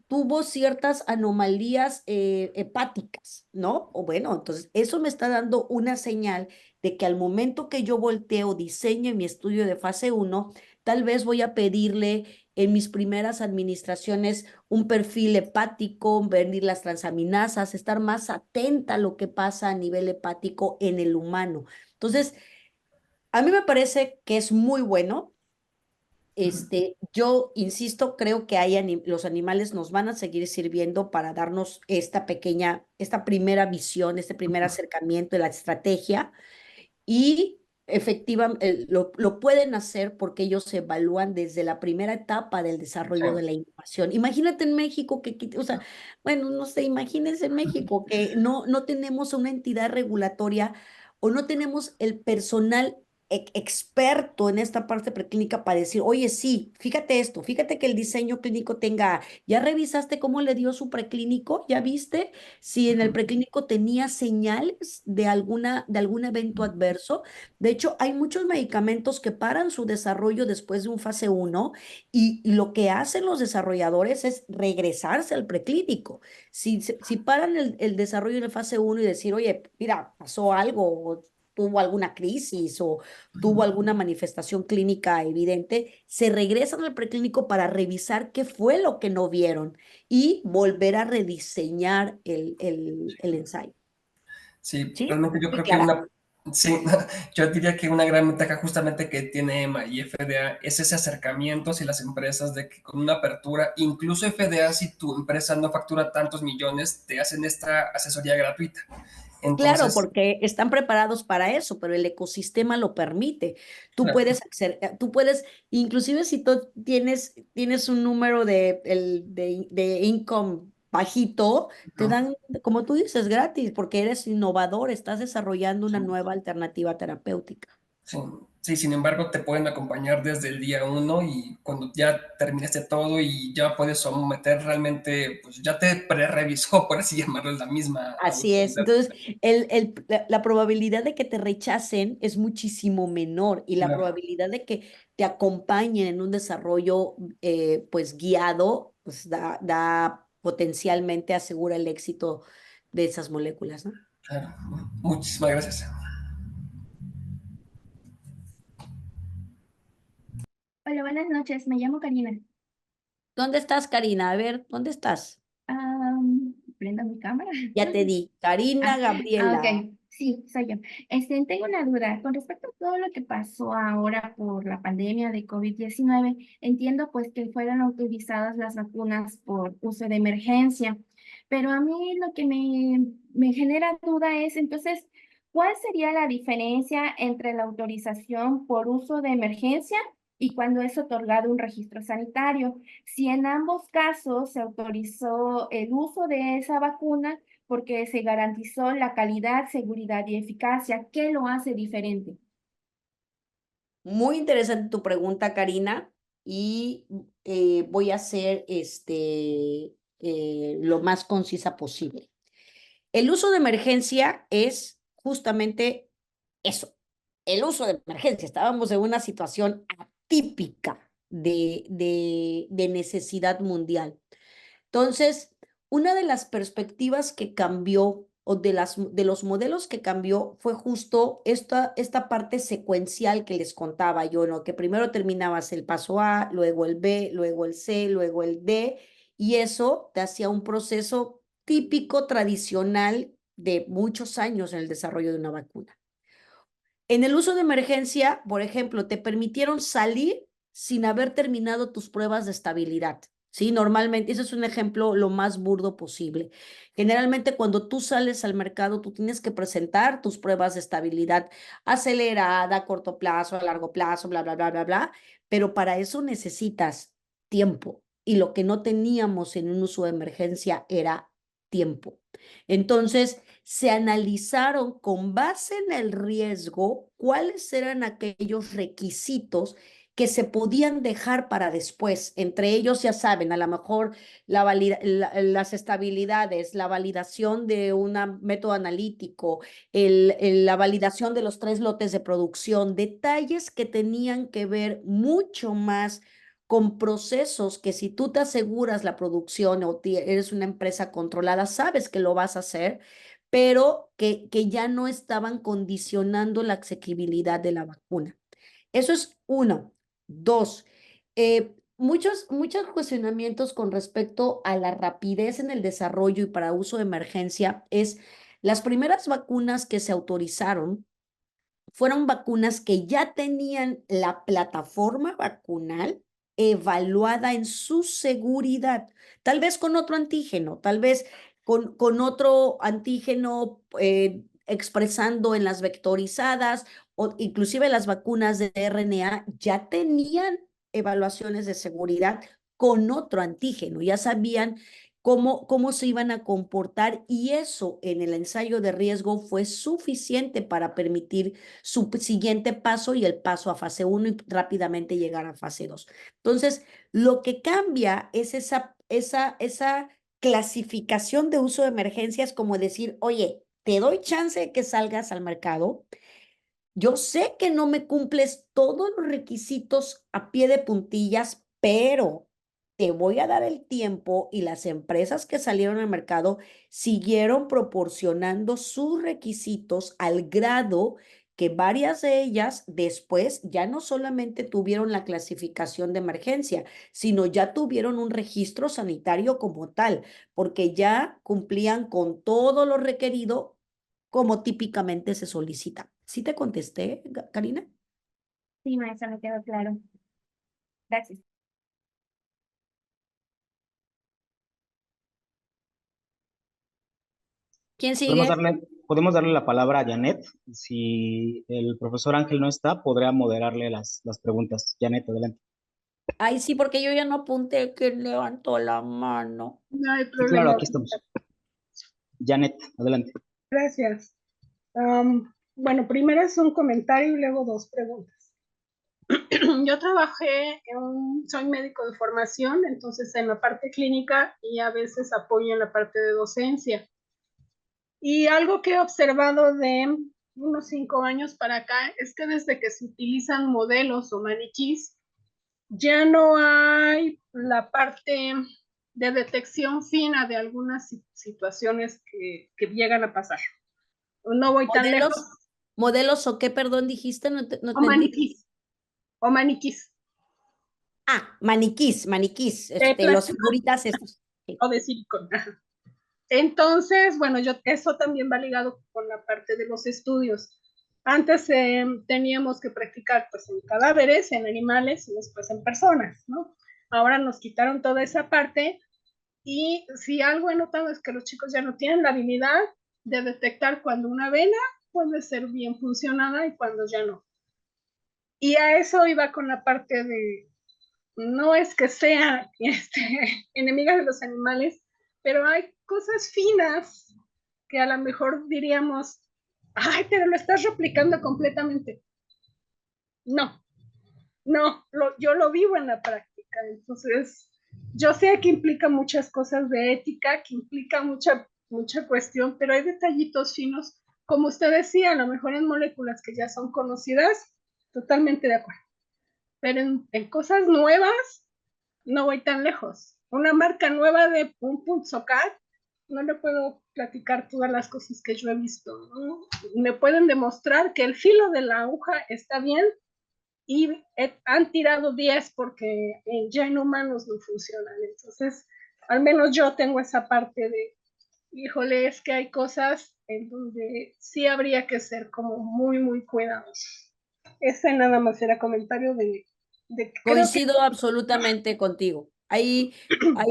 tuvo ciertas anomalías hepáticas, ¿no? O bueno, entonces eso me está dando una señal de que al momento que yo volteo, diseño mi estudio de fase 1, tal vez voy a pedirle en mis primeras administraciones un perfil hepático, venir las transaminasas, estar más atenta a lo que pasa a nivel hepático en el humano. Entonces, a mí me parece que es muy bueno Yo insisto, creo que los animales nos van a seguir sirviendo para darnos esta primera visión, este primer acercamiento de la estrategia y efectivamente lo pueden hacer porque ellos se evalúan desde la primera etapa del desarrollo de la innovación. Imagínate en México o sea, bueno, no sé, imagínense en México que no tenemos una entidad regulatoria o no tenemos el personal experto en esta parte preclínica para decir, oye, sí, fíjate esto, fíjate que el diseño clínico ¿ya revisaste cómo le dio su preclínico? ¿Ya viste si en el preclínico tenía señales de algún evento adverso? De hecho, hay muchos medicamentos que paran su desarrollo después de un fase 1 y lo que hacen los desarrolladores es regresarse al preclínico. Si paran el desarrollo en el fase 1 y decir, oye, mira, pasó algo, o tuvo alguna crisis o tuvo alguna manifestación clínica evidente, se regresan al preclínico para revisar qué fue lo que no vieron y volver a rediseñar el ensayo. Sí, ¿Sí? realmente yo ¿Sí, creo que Clara? sí, yo diría que una gran ventaja justamente que tiene EMA y FDA es ese acercamiento hacia las empresas de que con una apertura, incluso FDA, si tu empresa no factura tantos millones, te hacen esta asesoría gratuita. Claro, Entonces, porque están preparados para eso, pero el ecosistema lo permite. claro, Tú puedes, inclusive si tú tienes un número de income bajito, te ¿no? dan, como tú dices, gratis, porque eres innovador, estás desarrollando una nueva alternativa terapéutica. Sí, sí, sin embargo, te pueden acompañar desde el día uno y cuando ya terminaste todo y ya puedes someter realmente, pues ya te pre-revisó, por así llamarlo, la misma Así es. autoridad. Entonces, la probabilidad de que te rechacen es muchísimo menor y la Claro, probabilidad de que te acompañen en un desarrollo pues guiado, pues da potencialmente asegura el éxito de esas moléculas, ¿no? claro. Muchísimas gracias. Hola, buenas noches. Me llamo Karina. ¿Dónde estás, Karina? A ver, ¿dónde estás? Prendo mi cámara. Ya te di. Karina Gabriela. Ok. Sí, soy yo. Tengo una duda con respecto a todo lo que pasó ahora por la pandemia de COVID-19. Entiendo pues que fueron autorizadas las vacunas por uso de emergencia, pero a mí lo que me genera duda es entonces, ¿cuál sería la diferencia entre la autorización por uso de emergencia y cuando es otorgado un registro sanitario? Si en ambos casos se autorizó el uso de esa vacuna porque se garantizó la calidad, seguridad y eficacia, ¿qué lo hace diferente? Muy interesante tu pregunta, Karina, y voy a ser lo más concisa posible. El uso de emergencia es justamente eso, el uso de emergencia. Estábamos en una situación atípica de necesidad mundial. Entonces, una de las perspectivas que cambió o de los modelos que cambió fue justo esta parte secuencial que les contaba yo, ¿no? Que primero terminabas el paso A, luego el B, luego el C, luego el D, y eso te hacía un proceso típico, tradicional de muchos años en el desarrollo de una vacuna. En el uso de emergencia, por ejemplo, te permitieron salir sin haber terminado tus pruebas de estabilidad. Sí, normalmente, ese es un ejemplo lo más burdo posible. Generalmente, cuando tú sales al mercado, tú tienes que presentar tus pruebas de estabilidad acelerada, a corto plazo, a largo plazo, bla, bla, bla, bla, bla. Pero para eso necesitas tiempo. Y lo que no teníamos en un uso de emergencia era tiempo. Entonces, se analizaron con base en el riesgo cuáles eran aquellos requisitos que se podían dejar para después. Entre ellos, ya saben, a lo mejor las estabilidades, la validación de un método analítico, la validación de los 3 lotes de producción, detalles que tenían que ver mucho más con procesos que si tú te aseguras la producción o eres una empresa controlada, sabes que lo vas a hacer, pero que ya no estaban condicionando la asequibilidad de la vacuna. Eso es uno. Dos, muchos cuestionamientos con respecto a la rapidez en el desarrollo y para uso de emergencia es las primeras vacunas que se autorizaron fueron vacunas que ya tenían la plataforma vacunal evaluada en su seguridad, tal vez con otro antígeno, tal vez con otro antígeno expresando en las vectorizadas o inclusive las vacunas de RNA ya tenían evaluaciones de seguridad con otro antígeno, ya sabían cómo se iban a comportar y eso en el ensayo de riesgo fue suficiente para permitir su siguiente paso y el paso a fase 1 y rápidamente llegar a fase 2. Entonces, lo que cambia es esa clasificación de uso de emergencias como decir, oye, te doy chance de que salgas al mercado. Yo sé que no me cumples todos los requisitos a pie de puntillas, pero te voy a dar el tiempo y las empresas que salieron al mercado siguieron proporcionando sus requisitos al grado que varias de ellas después ya no solamente tuvieron la clasificación de emergencia, sino ya tuvieron un registro sanitario como tal, porque ya cumplían con todo lo requerido como típicamente se solicita. ¿Sí te contesté, Karina? Sí, maestra, me quedó claro. Gracias. ¿Quién sigue? Podemos darle la palabra a Janet. Si el profesor Ángel no está, podría moderarle las preguntas. Janet, adelante. Ay, sí, porque yo ya no apunté que levantó la mano. No hay Sí, claro, problema. aquí estamos. Janet, adelante. Gracias. Bueno, primero es un comentario y luego dos preguntas. Yo soy médico de formación, entonces en la parte clínica y a veces apoyo en la parte de docencia. Y algo que he observado de unos 5 años para acá es que desde que se utilizan modelos o maniquís, ya no hay la parte de detección fina de algunas situaciones que llegan a pasar. No voy tan lejos. ¿Modelos o qué, perdón, dijiste? No te O entendí. maniquís. O maniquís. Ah, maniquís, los figuritas estos. Sí. O de silicona. Entonces, bueno, eso también va ligado con la parte de los estudios. Antes teníamos que practicar pues en cadáveres, en animales y después en personas, ¿no? Ahora nos quitaron toda esa parte y si algo he notado es que los chicos ya no tienen la habilidad de detectar cuando una vena puede ser bien funcionada y cuando ya no. Y a eso iba con la parte de, no es que sea enemiga de los animales, pero hay cosas finas que a lo mejor diríamos, ay, pero lo estás replicando completamente. No, yo lo vivo en la práctica, entonces yo sé que implica muchas cosas de ética, que implica mucha cuestión, pero hay detallitos finos, como usted decía, a lo mejor en moléculas que ya son conocidas, totalmente de acuerdo, pero en cosas nuevas no voy tan lejos. Una marca nueva de un Punzocat, no le puedo platicar todas las cosas que yo he visto, ¿no? Me pueden demostrar que el filo de la aguja está bien y han tirado 10 porque ya en humanos no funcionan. Entonces, al menos yo tengo esa parte de, híjole, es que hay cosas en donde sí habría que ser como muy, muy cuidadosos. Ese nada más era comentario de Coincido absolutamente contigo. Hay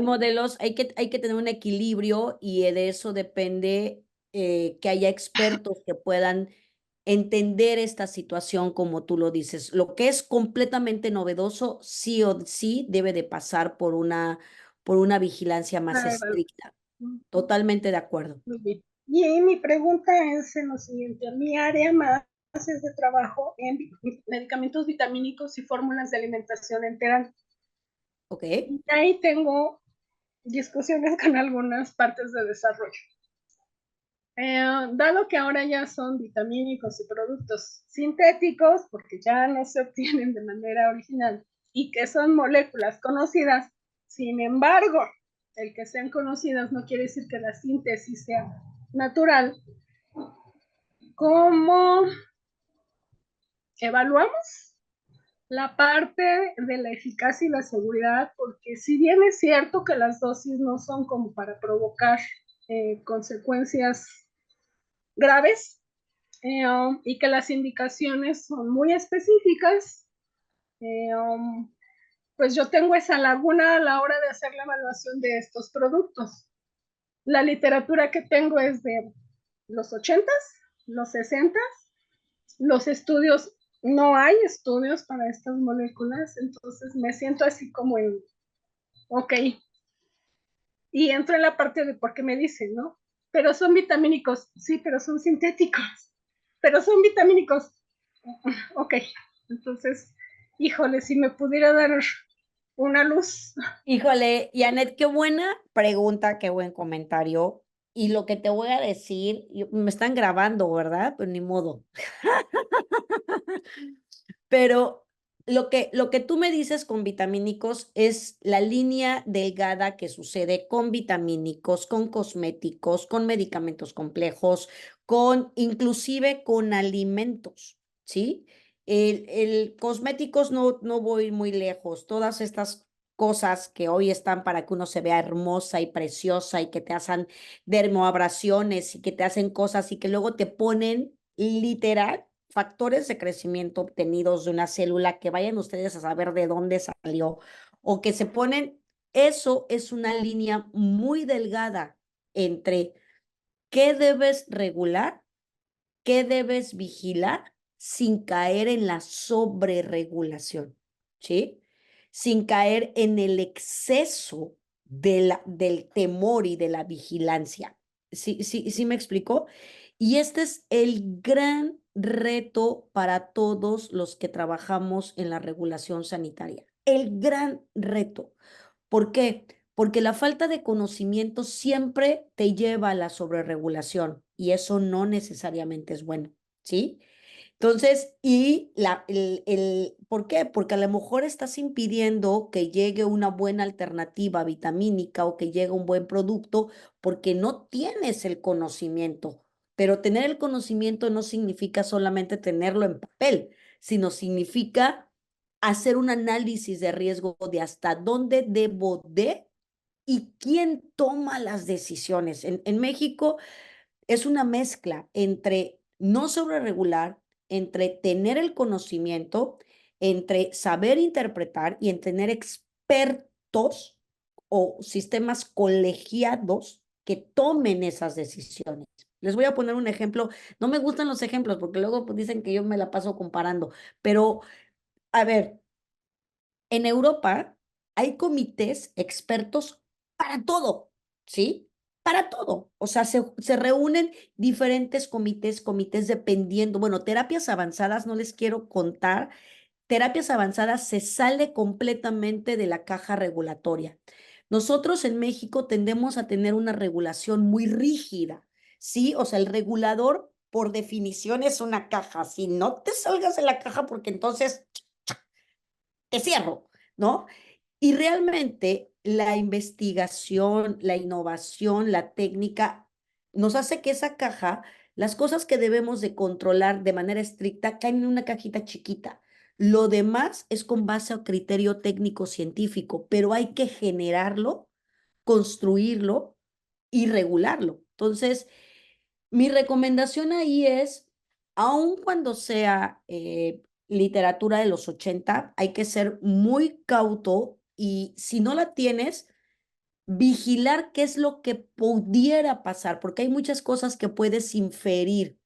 modelos, hay que tener un equilibrio y de eso depende que haya expertos que puedan entender esta situación como tú lo dices. Lo que es completamente novedoso, sí o sí, debe de pasar por una vigilancia más estricta. Totalmente de acuerdo. Muy bien. Y mi pregunta es en lo siguiente. Mi área más es de trabajo en medicamentos vitamínicos y fórmulas de alimentación entera. Ok. Y ahí tengo discusiones con algunas partes de desarrollo. Dado que ahora ya son vitamínicos y productos sintéticos, porque ya no se obtienen de manera original, y que son moléculas conocidas, sin embargo, el que sean conocidas no quiere decir que la síntesis sea natural. ¿Cómo evaluamos la parte de la eficacia y la seguridad? Porque si bien es cierto que las dosis no son como para provocar consecuencias graves y que las indicaciones son muy específicas, pues yo tengo esa laguna a la hora de hacer la evaluación de estos productos. La literatura que tengo es de los 80s, los 60s, los estudios, no hay estudios para estas moléculas, entonces me siento así como en, ok, y entro en la parte de por qué me dicen, ¿no? Pero son vitamínicos, sí, pero son sintéticos, pero son vitamínicos, ok, entonces, híjole, si me pudiera dar una luz. Híjole, Janet, qué buena pregunta, qué buen comentario. Y lo que te voy a decir, me están grabando, ¿verdad? Pero ni modo. Pero lo que tú me dices con vitamínicos es la línea delgada que sucede con vitamínicos, con cosméticos, con medicamentos complejos, con inclusive con alimentos, ¿sí? El cosméticos no voy muy lejos. Todas estas cosas que hoy están para que uno se vea hermosa y preciosa y que te hacen dermoabrasiones y que te hacen cosas y que luego te ponen literal factores de crecimiento obtenidos de una célula que vayan ustedes a saber de dónde salió o que se ponen, eso es una línea muy delgada entre qué debes regular, qué debes vigilar sin caer en la sobreregulación, ¿sí? Sin caer en el exceso del temor y de la vigilancia. ¿Sí me explicó? Y este es el gran reto para todos los que trabajamos en la regulación sanitaria. El gran reto. ¿Por qué? Porque la falta de conocimiento siempre te lleva a la sobreregulación y eso no necesariamente es bueno, ¿sí? Entonces, ¿por qué? Porque a lo mejor estás impidiendo que llegue una buena alternativa vitamínica o que llegue un buen producto porque no tienes el conocimiento. Pero tener el conocimiento no significa solamente tenerlo en papel, sino significa hacer un análisis de riesgo de hasta dónde debo de y quién toma las decisiones. En México es una mezcla entre no sobreregular, entre tener el conocimiento, entre saber interpretar y en tener expertos o sistemas colegiados que tomen esas decisiones. Les voy a poner un ejemplo. No me gustan los ejemplos porque luego pues, dicen que yo me la paso comparando, pero a ver, en Europa hay comités expertos para todo, ¿sí? Para todo. O sea, se reúnen diferentes comités dependiendo. Bueno, terapias avanzadas, no les quiero contar. Terapias avanzadas se sale completamente de la caja regulatoria. Nosotros en México tendemos a tener una regulación muy rígida, ¿sí? O sea, el regulador por definición es una caja. Si no te salgas de la caja porque entonces te cierro, ¿no? Y realmente la investigación, la innovación, la técnica nos hace que esa caja, las cosas que debemos de controlar de manera estricta, caen en una cajita chiquita. Lo demás es con base a criterio técnico científico, pero hay que generarlo, construirlo y regularlo. Entonces, mi recomendación ahí es, aun cuando sea literatura de los 80, hay que ser muy cauto y si no la tienes, vigilar qué es lo que pudiera pasar, porque hay muchas cosas que puedes inferir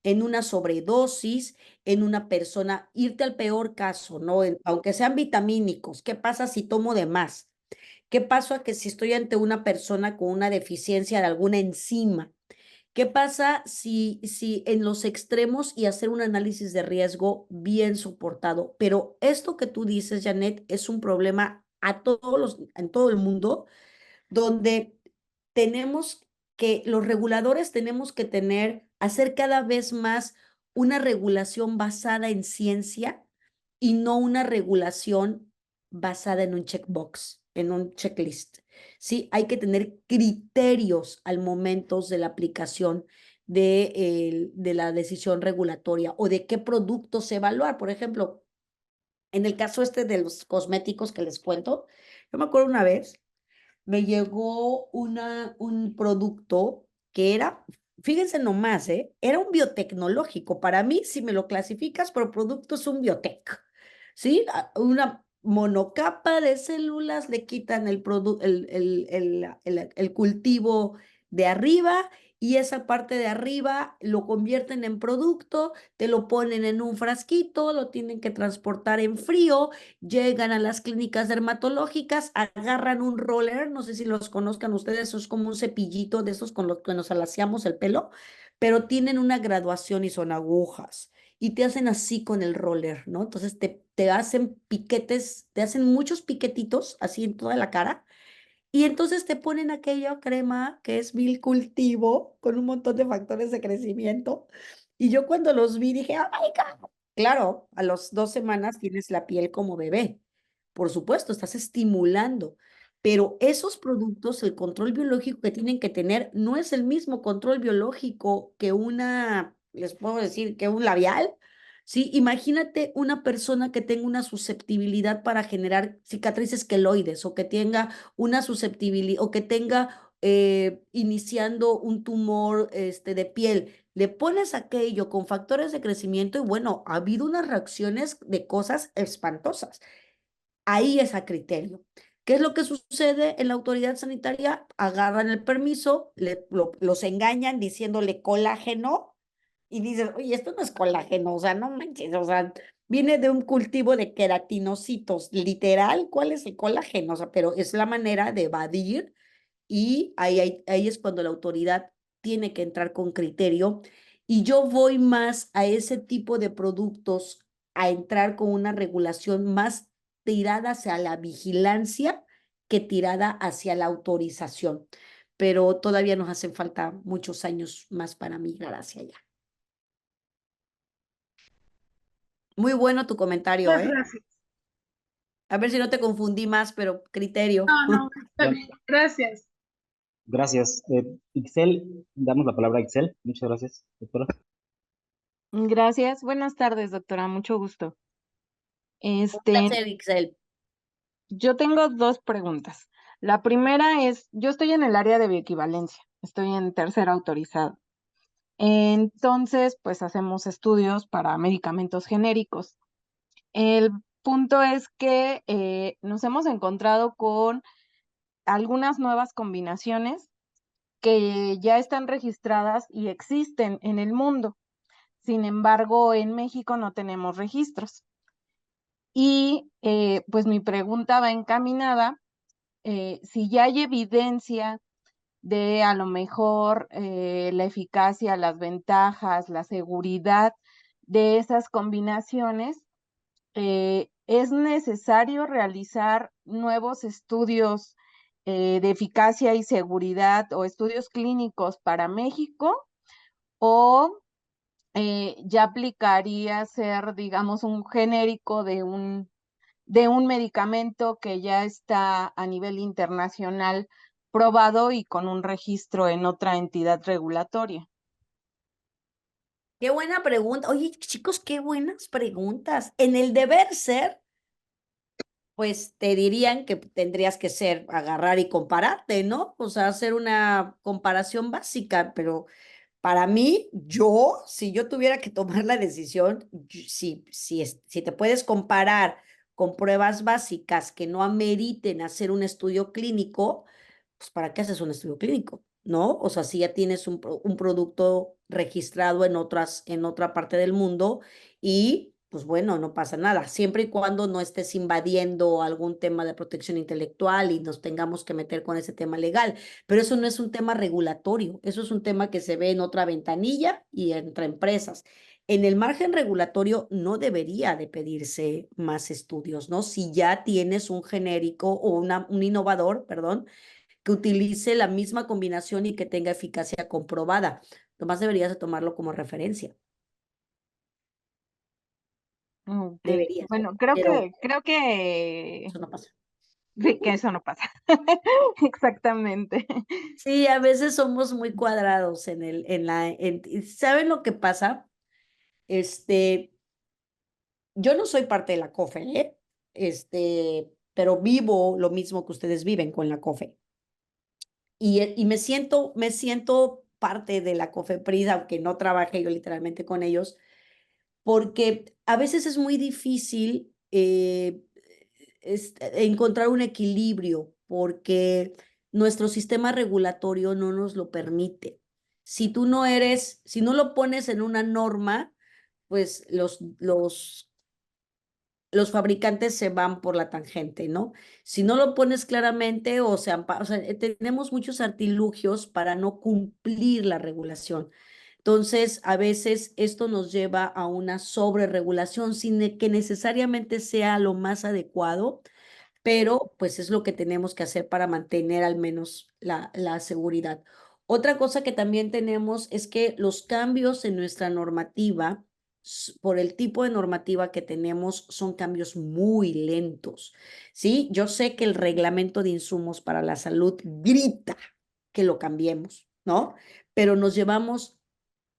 en una sobredosis, en una persona, irte al peor caso, ¿no? Aunque sean vitamínicos, ¿qué pasa si tomo de más? ¿Qué pasa que si estoy ante una persona con una deficiencia de alguna enzima? ¿Qué pasa si en los extremos y hacer un análisis de riesgo bien soportado? Pero esto que tú dices, Janet, es un problema en todo el mundo, donde los reguladores tenemos que hacer cada vez más una regulación basada en ciencia y no una regulación basada en un checkbox, en un checklist. Sí, hay que tener criterios al momento de la aplicación de la decisión regulatoria o de qué productos evaluar. Por ejemplo, en el caso de los cosméticos que les cuento, yo me acuerdo una vez, me llegó un producto que era, fíjense nomás, era un biotecnológico. Para mí, si me lo clasificas por producto, es un biotech, ¿sí? monocapa de células, le quitan el cultivo de arriba y esa parte de arriba lo convierten en producto, te lo ponen en un frasquito, lo tienen que transportar en frío, llegan a las clínicas dermatológicas, agarran un roller, no sé si los conozcan ustedes, eso es como un cepillito de esos con los que nos alaciamos el pelo, pero tienen una graduación y son agujas y te hacen así con el roller, ¿no? Entonces te hacen piquetes, te hacen muchos piquetitos así en toda la cara y entonces te ponen aquella crema que es mil cultivo con un montón de factores de crecimiento. Y yo cuando los vi dije, ¡oh my God! Claro, a las 2 semanas tienes la piel como bebé. Por supuesto, estás estimulando. Pero esos productos, el control biológico que tienen que tener, no es el mismo control biológico que les puedo decir, que un labial. Sí, imagínate una persona que tenga una susceptibilidad para generar cicatrices queloides o que tenga una susceptibilidad o que tenga iniciando un tumor de piel, le pones aquello con factores de crecimiento y bueno, ha habido unas reacciones de cosas espantosas. Ahí es a criterio. ¿Qué es lo que sucede en la autoridad sanitaria? Agarran el permiso, los engañan diciéndole colágeno y dices, oye, esto no es colágeno, o sea, no manches, o sea, viene de un cultivo de queratinocitos, literal, ¿cuál es el colágeno? O sea, pero es la manera de evadir y ahí es cuando la autoridad tiene que entrar con criterio. Y yo voy más a ese tipo de productos, a entrar con una regulación más tirada hacia la vigilancia que tirada hacia la autorización. Pero todavía nos hacen falta muchos años más para migrar hacia allá. Muy bueno tu comentario, Muchas ¿eh? gracias. A ver si no te confundí más, pero criterio. No, está bien. Gracias. Gracias. Ixel, damos la palabra a Ixel. Muchas gracias, doctora. Gracias. Buenas tardes, doctora. Mucho gusto. Un placer, Ixel. Yo tengo dos preguntas. La primera es, yo estoy en el área de bioequivalencia, estoy en tercero autorizado. Entonces, pues hacemos estudios para medicamentos genéricos. El punto es que nos hemos encontrado con algunas nuevas combinaciones que ya están registradas y existen en el mundo. Sin embargo, en México no tenemos registros. Y pues mi pregunta va encaminada, si ya hay evidencia de a lo mejor la eficacia, las ventajas, la seguridad de esas combinaciones, ¿es necesario realizar nuevos estudios de eficacia y seguridad o estudios clínicos para México? ¿O ya aplicaría ser, digamos, un genérico de un medicamento que ya está a nivel internacional probado y con un registro en otra entidad regulatoria? Qué buena pregunta. Oye, chicos, qué buenas preguntas. En el deber ser, pues te dirían que tendrías que ser, agarrar y compararte, ¿no? O sea, hacer una comparación básica, pero para mí, si yo tuviera que tomar la decisión, si te puedes comparar con pruebas básicas que no ameriten hacer un estudio clínico, pues ¿para qué haces un estudio clínico? ¿No? O sea, si ya tienes un producto registrado en otra parte del mundo y pues bueno, no pasa nada, siempre y cuando no estés invadiendo algún tema de protección intelectual y nos tengamos que meter con ese tema legal. Pero eso no es un tema regulatorio, eso es un tema que se ve en otra ventanilla y entre empresas. En el margen regulatorio no debería de pedirse más estudios, ¿no? Si ya tienes un genérico o un innovador, perdón, que utilice la misma combinación y que tenga eficacia comprobada. Nomás deberías de tomarlo como referencia. Ok. Deberías, Bueno, pero creo que eso no pasa. sí, que eso no pasa. Exactamente. Sí, a veces somos muy cuadrados ¿saben lo que pasa? Yo no soy parte de la COFE, ¿eh? Pero vivo lo mismo que ustedes viven con la COFE. Y me siento parte de la COFEPRIS, aunque no trabaje yo literalmente con ellos, porque a veces es muy difícil encontrar un equilibrio, porque nuestro sistema regulatorio no nos lo permite. Si no lo pones en una norma, pues los fabricantes se van por la tangente, ¿no? Si no lo pones claramente, o sea, tenemos muchos artilugios para no cumplir la regulación. Entonces, a veces esto nos lleva a una sobreregulación sin que necesariamente sea lo más adecuado, pero pues es lo que tenemos que hacer para mantener al menos la seguridad. Otra cosa que también tenemos es que los cambios en nuestra normativa, por el tipo de normativa que tenemos, son cambios muy lentos, ¿sí? Yo sé que el reglamento de insumos para la salud grita que lo cambiemos, ¿no? Pero nos llevamos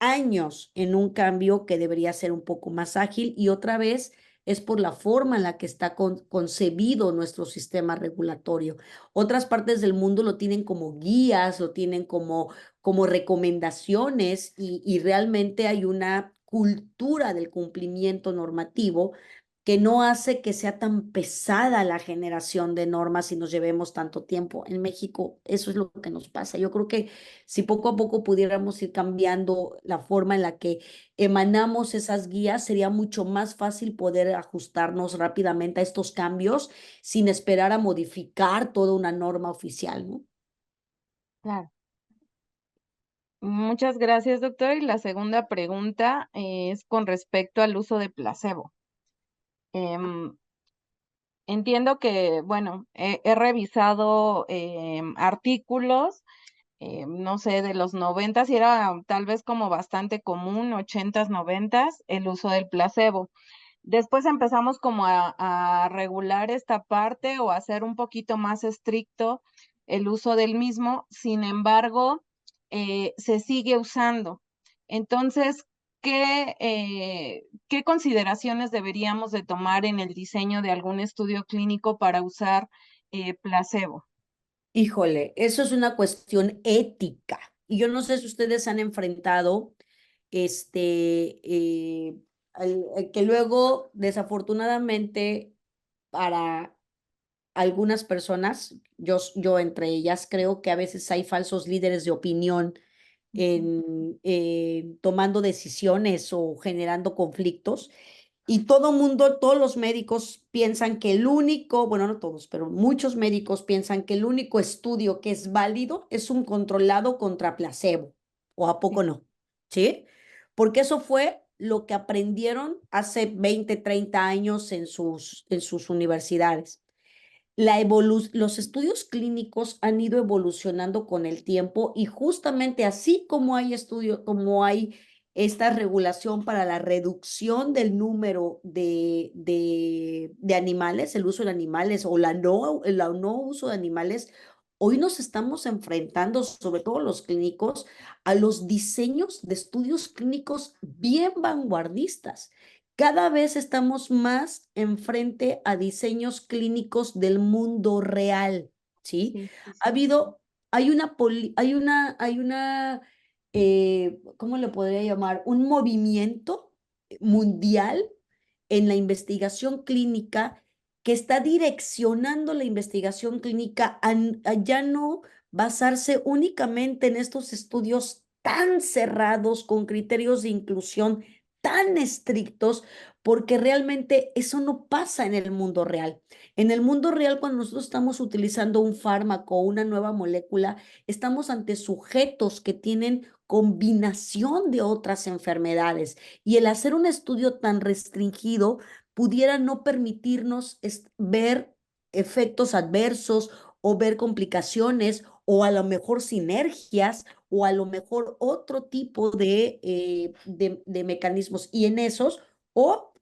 años en un cambio que debería ser un poco más ágil, y otra vez es por la forma en la que está concebido nuestro sistema regulatorio. Otras partes del mundo lo tienen como guías, lo tienen como recomendaciones, y realmente hay una cultura del cumplimiento normativo que no hace que sea tan pesada la generación de normas y nos llevemos tanto tiempo. En México eso es lo que nos pasa. Yo creo que si poco a poco pudiéramos ir cambiando la forma en la que emanamos esas guías, sería mucho más fácil poder ajustarnos rápidamente a estos cambios sin esperar a modificar toda una norma oficial, ¿no? Claro. Muchas gracias, doctor. Y la segunda pregunta es con respecto al uso de placebo. Entiendo que, bueno, he revisado artículos, no sé, de los 90 y era tal vez como bastante común, 80s, 90s, el uso del placebo. Después empezamos como a regular esta parte o a hacer un poquito más estricto el uso del mismo. Sin embargo, se sigue usando. Entonces, ¿qué consideraciones deberíamos de tomar en el diseño de algún estudio clínico para usar placebo? Híjole, eso es una cuestión ética. Y yo no sé si ustedes han enfrentado que luego, desafortunadamente, para algunas personas, yo entre ellas, creo que a veces hay falsos líderes de opinión tomando decisiones o generando conflictos. Y todo mundo, todos los médicos piensan que el único, bueno, no todos, pero muchos médicos piensan que el único estudio que es válido es un controlado contra placebo. ¿O a poco no? ¿Sí? Porque eso fue lo que aprendieron hace 20, 30 años en sus universidades. Los estudios clínicos han ido evolucionando con el tiempo, y justamente así como hay como hay esta regulación para la reducción del número de animales, el uso de animales o el no uso de animales, hoy nos estamos enfrentando, sobre todo los clínicos, a los diseños de estudios clínicos bien vanguardistas. Cada vez estamos más enfrente a diseños clínicos del mundo real, ¿sí? Sí, sí, Ha sí. habido, hay una, ¿cómo le podría llamar? Un movimiento mundial en la investigación clínica que está direccionando la investigación clínica a ya no basarse únicamente en estos estudios tan cerrados, con criterios de inclusión tan estrictos, porque realmente eso no pasa en el mundo real. En el mundo real, cuando nosotros estamos utilizando un fármaco o una nueva molécula, estamos ante sujetos que tienen combinación de otras enfermedades, y el hacer un estudio tan restringido pudiera no permitirnos ver efectos adversos o ver complicaciones o a lo mejor sinergias o a lo mejor otro tipo de mecanismos. Y en esos, o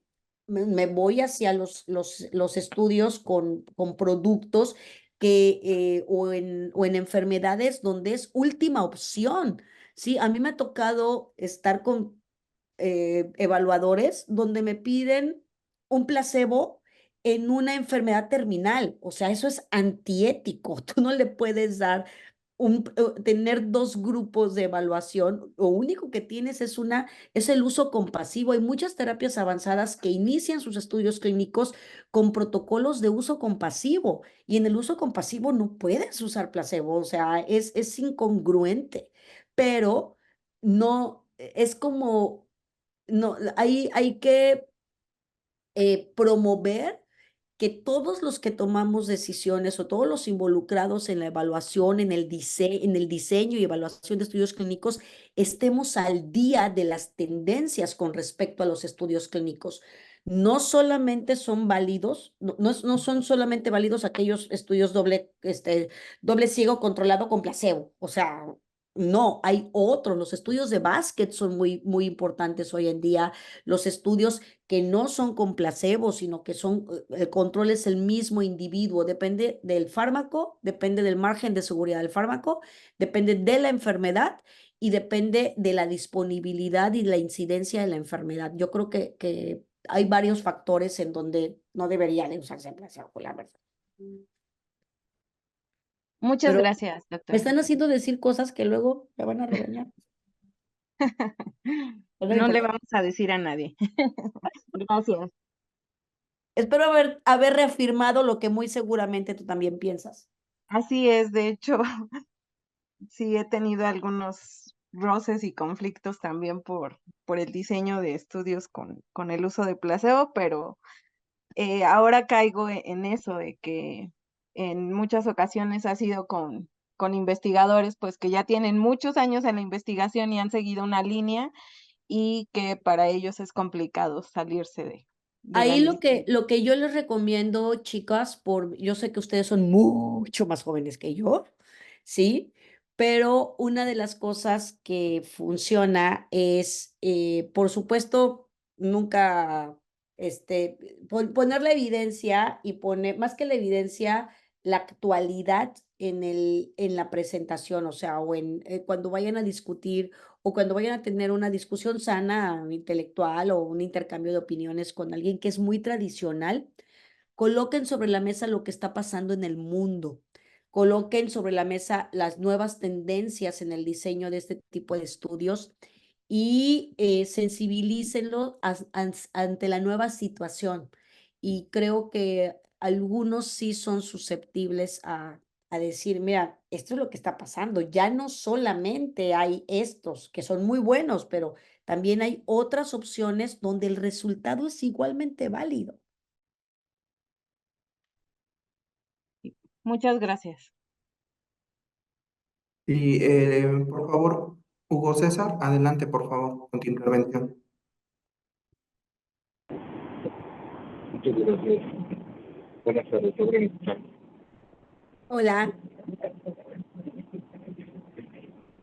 me voy hacia los estudios con productos o en enfermedades donde es última opción. Sí, a mí me ha tocado estar con evaluadores donde me piden un placebo en una enfermedad terminal. O sea, eso es antiético. Tú no le puedes dar tener dos grupos de evaluación, lo único que tienes es el uso compasivo. Hay muchas terapias avanzadas que inician sus estudios clínicos con protocolos de uso compasivo, y en el uso compasivo no puedes usar placebo, o sea, es incongruente, pero no, es como, no, hay que promover que todos los que tomamos decisiones o todos los involucrados en la evaluación, en el diseño y evaluación de estudios clínicos, estemos al día de las tendencias con respecto a los estudios clínicos. No solamente son válidos, no son solamente válidos aquellos estudios doble ciego controlado con placebo. O sea, no, hay otros. Los estudios de básquet son muy importantes hoy en día. Los estudios que no son con placebo, sino que el control es el mismo individuo, depende del fármaco, depende del margen de seguridad del fármaco, depende de la enfermedad y depende de la disponibilidad y la incidencia de la enfermedad. Yo creo que hay varios factores en donde no debería de usarse el placebo, la verdad. Muchas Pero gracias, me doctora. están haciendo decir cosas que luego me van a regañar. Pero no No le importa. vamos a decir a nadie. Gracias. Espero haber reafirmado lo que muy seguramente tú también piensas. Así es, de hecho, sí he tenido algunos roces y conflictos también por el diseño de estudios con el uso de placebo, pero ahora caigo en eso de que en muchas ocasiones ha sido con investigadores pues que ya tienen muchos años en la investigación y han seguido una línea y que para ellos es complicado salirse de la Ahí línea. lo que yo les recomiendo, chicas, yo sé que ustedes son mucho más jóvenes que yo, ¿sí? Pero una de las cosas que funciona es, por supuesto, nunca poner la evidencia y más que la evidencia, la actualidad en la presentación, o sea, o cuando vayan a discutir o cuando vayan a tener una discusión sana, intelectual o un intercambio de opiniones con alguien que es muy tradicional, coloquen sobre la mesa lo que está pasando en el mundo, coloquen sobre la mesa las nuevas tendencias en el diseño de este tipo de estudios y sensibilícenlo ante la nueva situación. Y creo que algunos sí son susceptibles a decir, mira, esto es lo que está pasando. Ya no solamente hay estos que son muy buenos, pero también hay otras opciones donde el resultado es igualmente válido. Muchas gracias. Y por favor, Hugo César, adelante, por favor, con tu intervención. Muchas gracias. Buenas tardes, ¿podrían escuchar? Hola.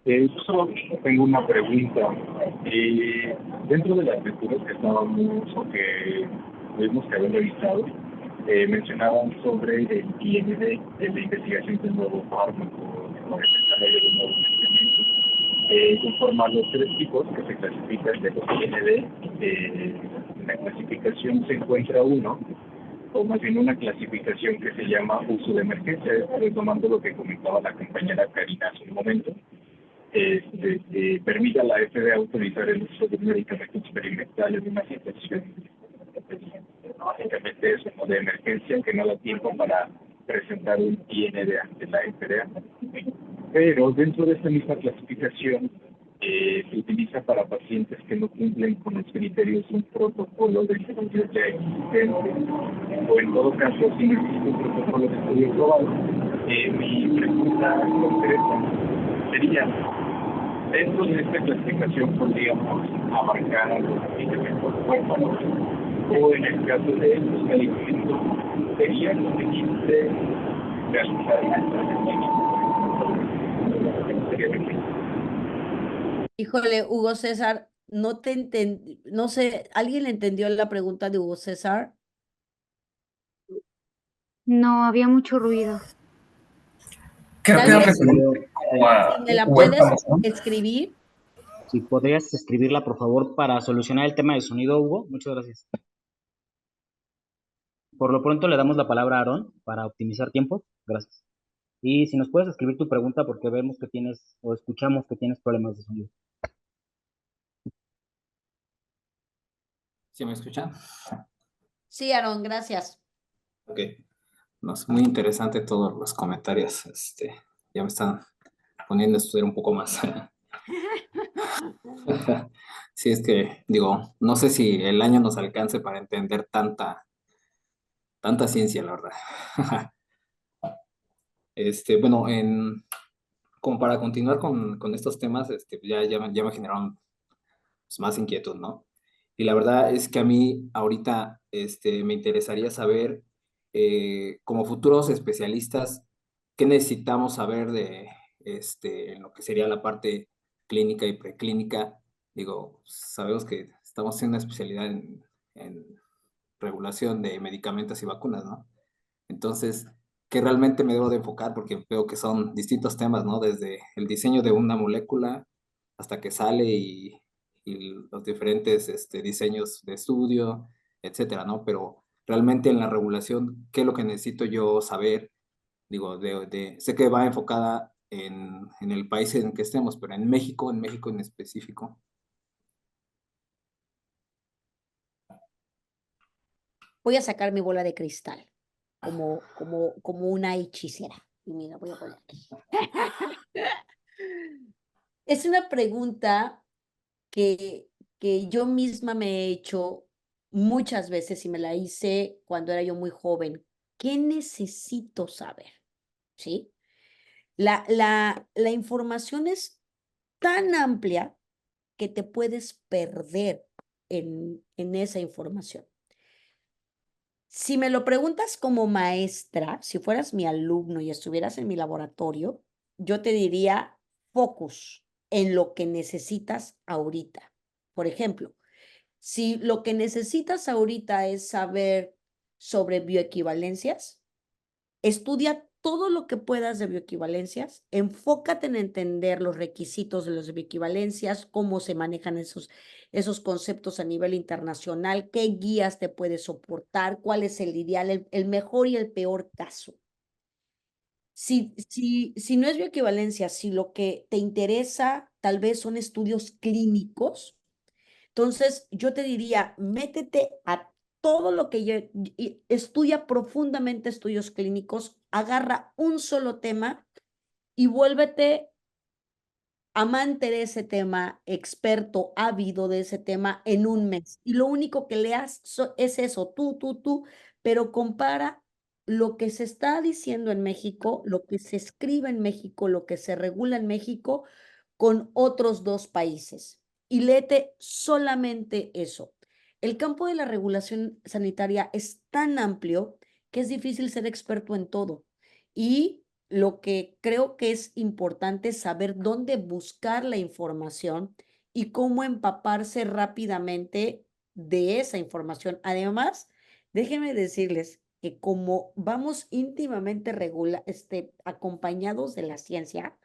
Yo solo tengo una pregunta. Dentro de las lecturas que estábamos o que tuvimos que haber revisado, mencionaban sobre el IND, de la investigación de un nuevo fármaco, el desarrollo de un nuevo medicamento. Conforme a los tres tipos que se clasifican de los IND, en la clasificación se encuentra uno, o más bien una clasificación que se llama uso de emergencia, retomando lo que comentaba la compañera Karina hace un momento. Permite a la FDA autorizar el uso de un medicamento experimental en una situación, básicamente es uno de emergencia que no da tiempo para presentar un IND ante la FDA. Pero dentro de esta misma clasificación se utiliza para pacientes que no cumplen con los criterios de un protocolo de estudio ya existente, o en todo caso, si no existe un protocolo de estudio global. Mi pregunta concreta sería, dentro de esta clasificación podríamos abarcar a los medicamentos huérfanos, o en el caso de estos medicamentos sería conveniente realizar Híjole, Hugo César, no sé, ¿alguien le entendió la pregunta de Hugo César? No, había mucho ruido. Creo que Tal era vez, referente como a si me la huérfanos, puedes ¿no? escribir. Si podrías escribirla, por favor, para solucionar el tema de sonido, Hugo. Muchas gracias. Por lo pronto le damos la palabra a Aarón para optimizar tiempo. Gracias. Y si nos puedes escribir tu pregunta porque vemos que tienes o escuchamos que tienes problemas de sonido. ¿Sí me escuchan? Sí, Aaron, gracias. Ok. No, es muy interesante todos los comentarios. Ya me están poniendo a estudiar un poco más. Sí, es que digo, no sé si el año nos alcance para entender tanta ciencia, la verdad. Bueno, como para continuar con estos temas, ya me generaron pues, más inquietud, ¿no? Y la verdad es que a mí ahorita me interesaría saber, como futuros especialistas, qué necesitamos saber de en lo que sería la parte clínica y preclínica. Digo, sabemos que estamos haciendo una especialidad en regulación de medicamentos y vacunas, ¿no? Entonces, ¿qué realmente me debo de enfocar? Porque veo que son distintos temas, ¿no? Desde el diseño de una molécula hasta que sale y los diferentes diseños de estudio, etcétera, ¿no? Pero realmente en la regulación, ¿qué es lo que necesito yo saber? Digo, sé que va enfocada en el país en que estemos, pero en México en específico. Voy a sacar mi bola de cristal, como una hechicera. Y mira, voy a poner aquí. Es una pregunta que yo misma me he hecho muchas veces y me la hice cuando era yo muy joven. ¿Qué necesito saber? ¿Sí? La información es tan amplia que te puedes perder en esa información. Si me lo preguntas como maestra, si fueras mi alumno y estuvieras en mi laboratorio, yo te diría focus en lo que necesitas ahorita. Por ejemplo, si lo que necesitas ahorita es saber sobre bioequivalencias, estudia todo lo que puedas de bioequivalencias, enfócate en entender los requisitos de las bioequivalencias, cómo se manejan esos conceptos a nivel internacional, qué guías te puede soportar, cuál es el ideal, el mejor y el peor caso. Si no es bioequivalencia, si lo que te interesa tal vez son estudios clínicos, entonces yo te diría, métete a todo lo que estudia profundamente estudios clínicos, agarra un solo tema y vuélvete amante de ese tema, experto, ávido de ese tema en un mes. Y lo único que leas es eso, tú, pero compara lo que se está diciendo en México, lo que se escribe en México, lo que se regula en México con otros 2 países. Y léete solamente eso. El campo de la regulación sanitaria es tan amplio que es difícil ser experto en todo. Y lo que creo que es importante es saber dónde buscar la información y cómo empaparse rápidamente de esa información. Además, déjenme decirles que como vamos íntimamente acompañados de la ciencia,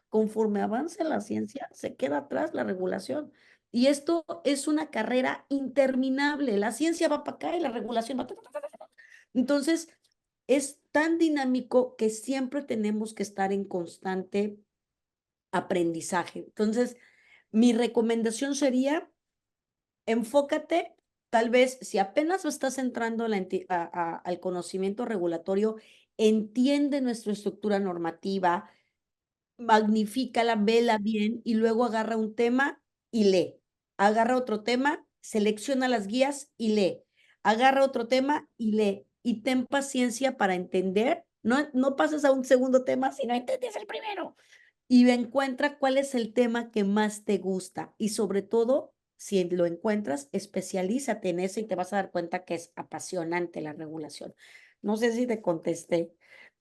conforme avance la ciencia, se queda atrás la regulación. Y esto es una carrera interminable. La ciencia va para acá y la regulación va. Entonces, es tan dinámico que siempre tenemos que estar en constante aprendizaje. Entonces, mi recomendación sería, enfócate, tal vez si apenas estás entrando al conocimiento regulatorio, entiende nuestra estructura normativa, magnifícala, vela bien y luego agarra un tema y lee. Agarra otro tema, selecciona las guías y lee. Agarra otro tema y lee. Y ten paciencia para entender. No pases a un segundo tema si no entiendes el primero. Y encuentra cuál es el tema que más te gusta. Y sobre todo, si lo encuentras, especialízate en eso y te vas a dar cuenta que es apasionante la regulación. No sé si te contesté,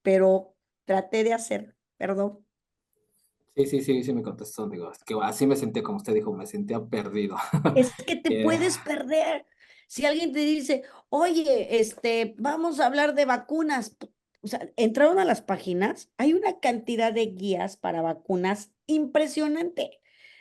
pero traté de hacer, perdón. Sí me contestó, digo, es que así me sentía, como usted dijo, me sentía perdido. Es que te puedes perder. Si alguien te dice, oye, vamos a hablar de vacunas, o sea, entraron a las páginas, hay una cantidad de guías para vacunas impresionante.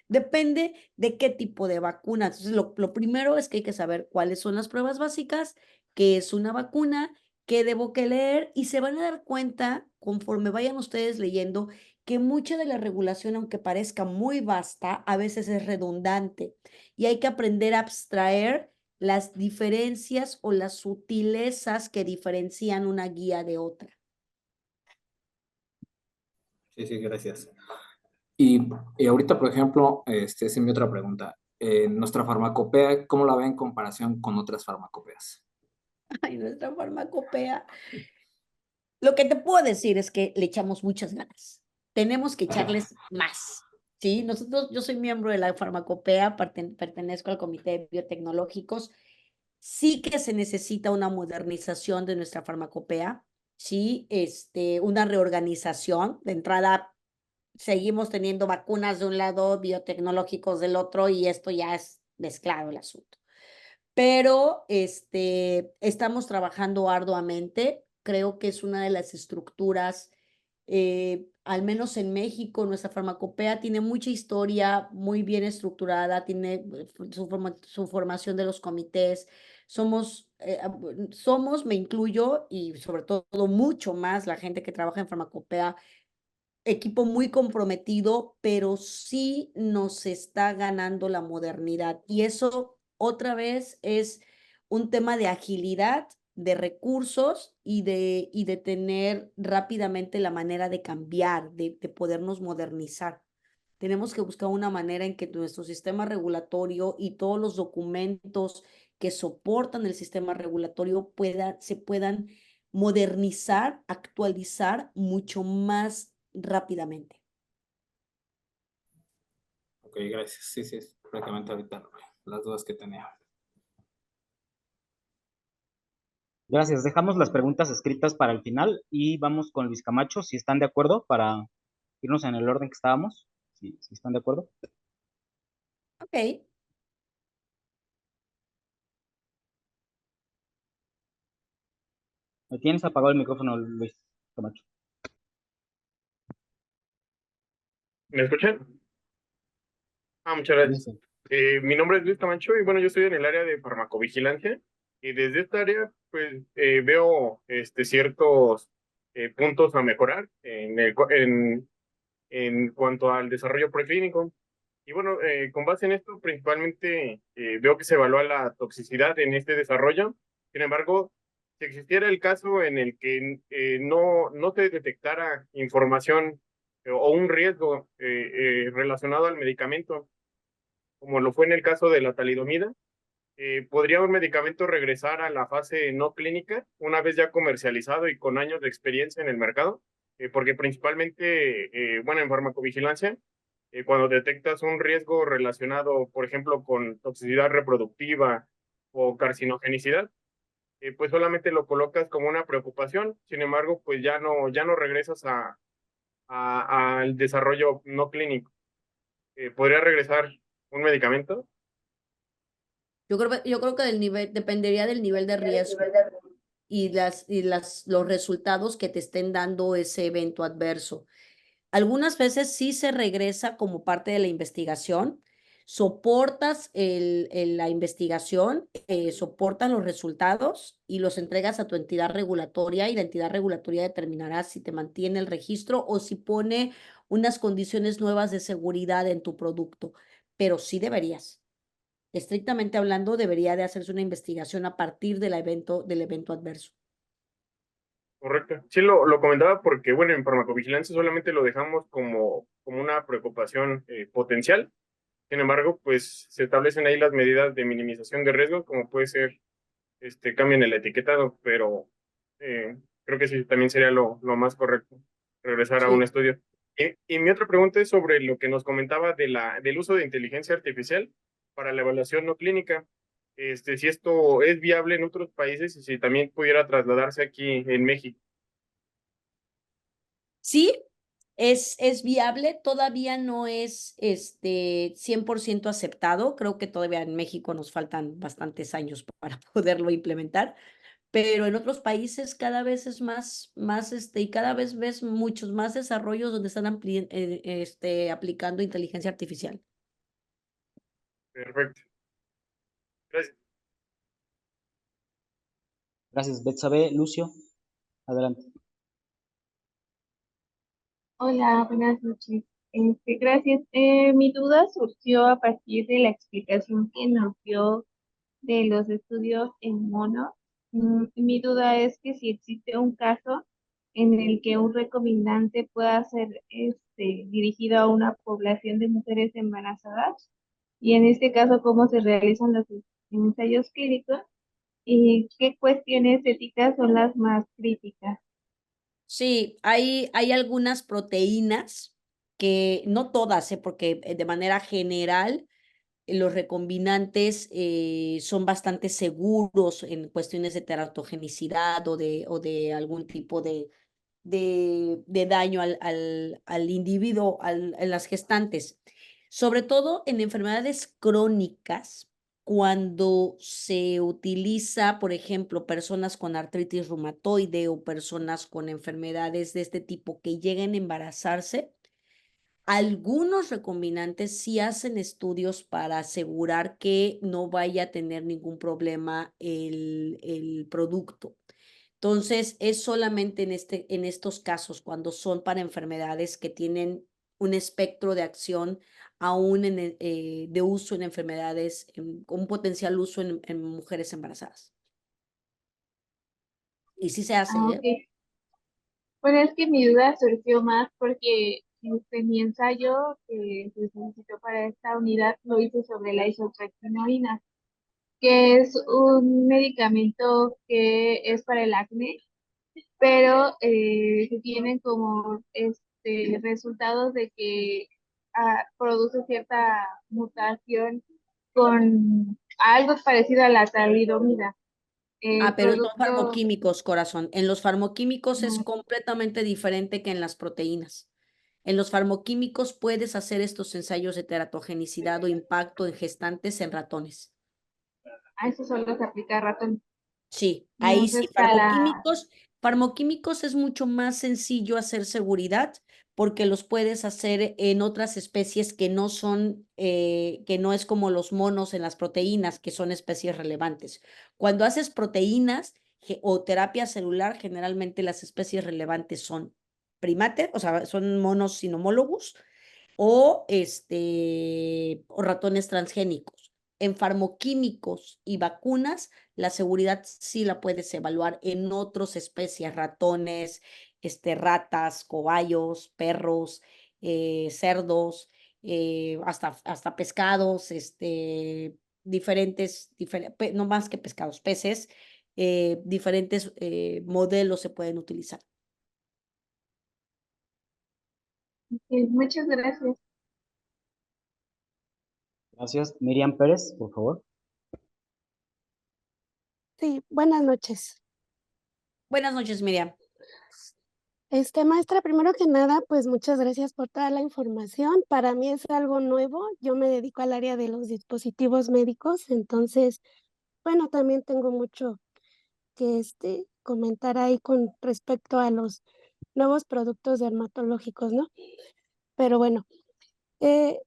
Depende de qué tipo de vacunas. Entonces, lo primero es que hay que saber cuáles son las pruebas básicas, qué es una vacuna qué debo que leer y se van a dar cuenta, conforme vayan ustedes leyendo, que mucha de la regulación, aunque parezca muy vasta, a veces es redundante y hay que aprender a abstraer las diferencias o las sutilezas que diferencian una guía de otra. Sí, sí, gracias. Y ahorita, por ejemplo, esa es mi otra pregunta. Nuestra farmacopea, ¿cómo la ven en comparación con otras farmacopeas? Ay, nuestra farmacopea. Lo que te puedo decir es que le echamos muchas ganas. Tenemos que echarles más, ¿sí? Yo soy miembro de la farmacopea, pertenezco al Comité de Biotecnológicos. Sí que se necesita una modernización de nuestra farmacopea, ¿sí? Una reorganización. De entrada, seguimos teniendo vacunas de un lado, biotecnológicos del otro, y esto ya es mezclado el asunto. Pero estamos trabajando arduamente. Creo que es una de las estructuras, al menos en México, nuestra farmacopea tiene mucha historia, muy bien estructurada, tiene su formación de los comités. Somos, me incluyo, y sobre todo mucho más la gente que trabaja en farmacopea, equipo muy comprometido, pero sí nos está ganando la modernidad. Y eso otra vez es un tema de agilidad, de recursos y de tener rápidamente la manera de cambiar, de podernos modernizar. Tenemos que buscar una manera en que nuestro sistema regulatorio y todos los documentos que soportan el sistema regulatorio se puedan modernizar, actualizar mucho más rápidamente. Ok, gracias. Sí, sí, es prácticamente ahorita las dudas que tenía. Gracias. Dejamos las preguntas escritas para el final y vamos con Luis Camacho, si están de acuerdo, para irnos en el orden que estábamos. Si están de acuerdo. Ok. ¿Me tienes apagado el micrófono, Luis Camacho? ¿Me escuchan? Muchas gracias. Mi nombre es Luis Camacho y bueno, yo estoy en el área de farmacovigilancia y desde esta área pues veo ciertos puntos a mejorar en cuanto al desarrollo preclínico. Y bueno, con base en esto principalmente veo que se evalúa la toxicidad en este desarrollo. Sin embargo, si existiera el caso en el que no se detectara información o un riesgo relacionado al medicamento, como lo fue en el caso de la talidomida, ¿podría un medicamento regresar a la fase no clínica una vez ya comercializado y con años de experiencia en el mercado? Porque principalmente, bueno, en farmacovigilancia, cuando detectas un riesgo relacionado, por ejemplo, con toxicidad reproductiva o carcinogenicidad, pues solamente lo colocas como una preocupación. Sin embargo, pues ya no regresas al desarrollo no clínico. ¿Podría regresar un medicamento? Yo creo que dependería del nivel de riesgo y los resultados que te estén dando ese evento adverso. Algunas veces sí se regresa como parte de la investigación, soportas la investigación, soportas los resultados y los entregas a tu entidad regulatoria, y la entidad regulatoria determinará si te mantiene el registro o si pone unas condiciones nuevas de seguridad en tu producto. Pero sí deberías. Estrictamente hablando, debería de hacerse una investigación a partir del evento adverso. Correcto. Sí, lo comentaba porque, bueno, en farmacovigilancia solamente lo dejamos como una preocupación potencial. Sin embargo, pues se establecen ahí las medidas de minimización de riesgo, como puede ser, cambien el etiquetado, pero creo que sí, también sería lo más correcto, regresar a un estudio. Y mi otra pregunta es sobre lo que nos comentaba del uso de inteligencia artificial para la evaluación no clínica. Si esto es viable en otros países y si también pudiera trasladarse aquí en México. Sí, es viable, todavía no es 100% aceptado. Creo que todavía en México nos faltan bastantes años para poderlo implementar, pero en otros países cada vez es más, y cada vez ves muchos más desarrollos donde están aplicando inteligencia artificial. Perfecto. Gracias. Gracias, Betsabe. Lucio, adelante. Hola, buenas noches. Gracias. Mi duda surgió a partir de la explicación que nos dio de los estudios en monos. Mi duda es que si existe un caso en el que un recombinante pueda ser dirigido a una población de mujeres embarazadas, y en este caso, cómo se realizan los ensayos clínicos y qué cuestiones éticas son las más críticas. Sí, hay algunas proteínas que, no todas, porque de manera general los recombinantes son bastante seguros en cuestiones de teratogenicidad o de algún tipo de daño al individuo, en las gestantes. Sobre todo en enfermedades crónicas, cuando se utiliza, por ejemplo, personas con artritis reumatoide o personas con enfermedades de este tipo que lleguen a embarazarse, algunos recombinantes sí hacen estudios para asegurar que no vaya a tener ningún problema el producto. Entonces, es solamente en estos casos, cuando son para enfermedades que tienen un espectro de acción aún de uso en enfermedades, con un potencial uso en mujeres embarazadas. Y sí se hace, Ah, ¿eh? ok. Bueno, es que mi duda surgió más porque mi ensayo que se solicitó para esta unidad lo hice sobre la isotretinoína, que es un medicamento que es para el acné, pero se tienen como resultados de que produce cierta mutación con algo parecido a la talidomida. El Pero son producto, farmoquímicos, corazón. En los farmoquímicos es mm, completamente diferente que en las proteínas. En los farmoquímicos puedes hacer estos ensayos de teratogenicidad o impacto en gestantes en ratones. a eso solo se aplica ratón. Sí, ahí sí, Entonces, para farmoquímicos es mucho más sencillo hacer seguridad porque los puedes hacer en otras especies que no son, que no es como los monos en las proteínas, que son especies relevantes. Cuando haces proteínas o terapia celular, generalmente las especies relevantes son primates, o sea, son monos sinomólogos o ratones transgénicos. En farmoquímicos y vacunas, la seguridad sí la puedes evaluar en otras especies, ratones, ratas, cobayos, perros, cerdos, hasta pescados, no más que pescados, peces, diferentes modelos se pueden utilizar. muchas gracias. Gracias. Miriam Pérez, por favor. Sí, buenas noches. Buenas noches, Miriam. Maestra, primero que nada, pues muchas gracias por toda la información. Para mí es algo nuevo. Yo me dedico al área de los dispositivos médicos, entonces, bueno, también tengo mucho que comentar ahí con respecto a los nuevos productos dermatológicos, ¿no? Pero bueno,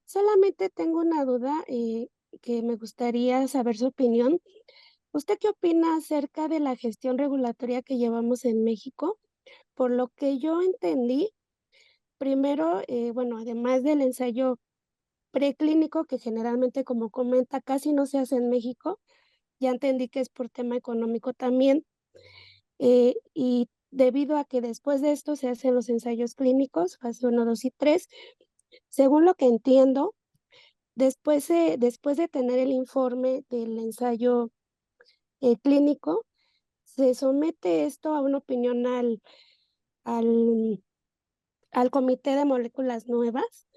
solamente tengo una duda que me gustaría saber su opinión. ¿Usted qué opina acerca de la gestión regulatoria que llevamos en México? Por lo que yo entendí, primero, bueno, además del ensayo preclínico, que generalmente, como comenta, casi no se hace en México, ya entendí que es por tema económico también, y debido a que después de esto se hacen los ensayos clínicos, fase 1, 2 y 3, según lo que entiendo, después de tener el informe del ensayo clínico, se somete esto a una opinión al al Comité de Moléculas Nuevas,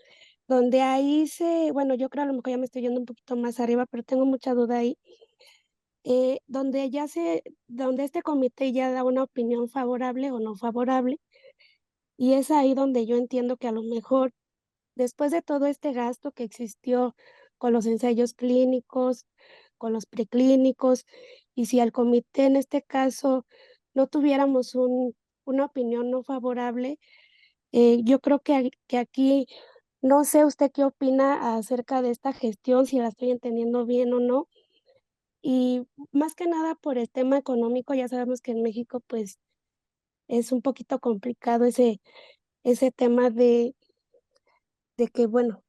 donde ahí bueno, yo creo a lo mejor ya me estoy yendo un poquito más arriba, pero tengo mucha duda ahí, donde este comité ya da una opinión favorable o no favorable, y es ahí donde yo entiendo que a lo mejor después de todo este gasto que existió con los ensayos clínicos, con los preclínicos, y si al comité en este caso no tuviéramos una opinión no favorable, yo creo que aquí, no sé usted qué opina acerca de esta gestión, si la estoy entendiendo bien o no, Y más que nada por el tema económico, ya sabemos que en México pues es un poquito complicado ese tema de que, bueno,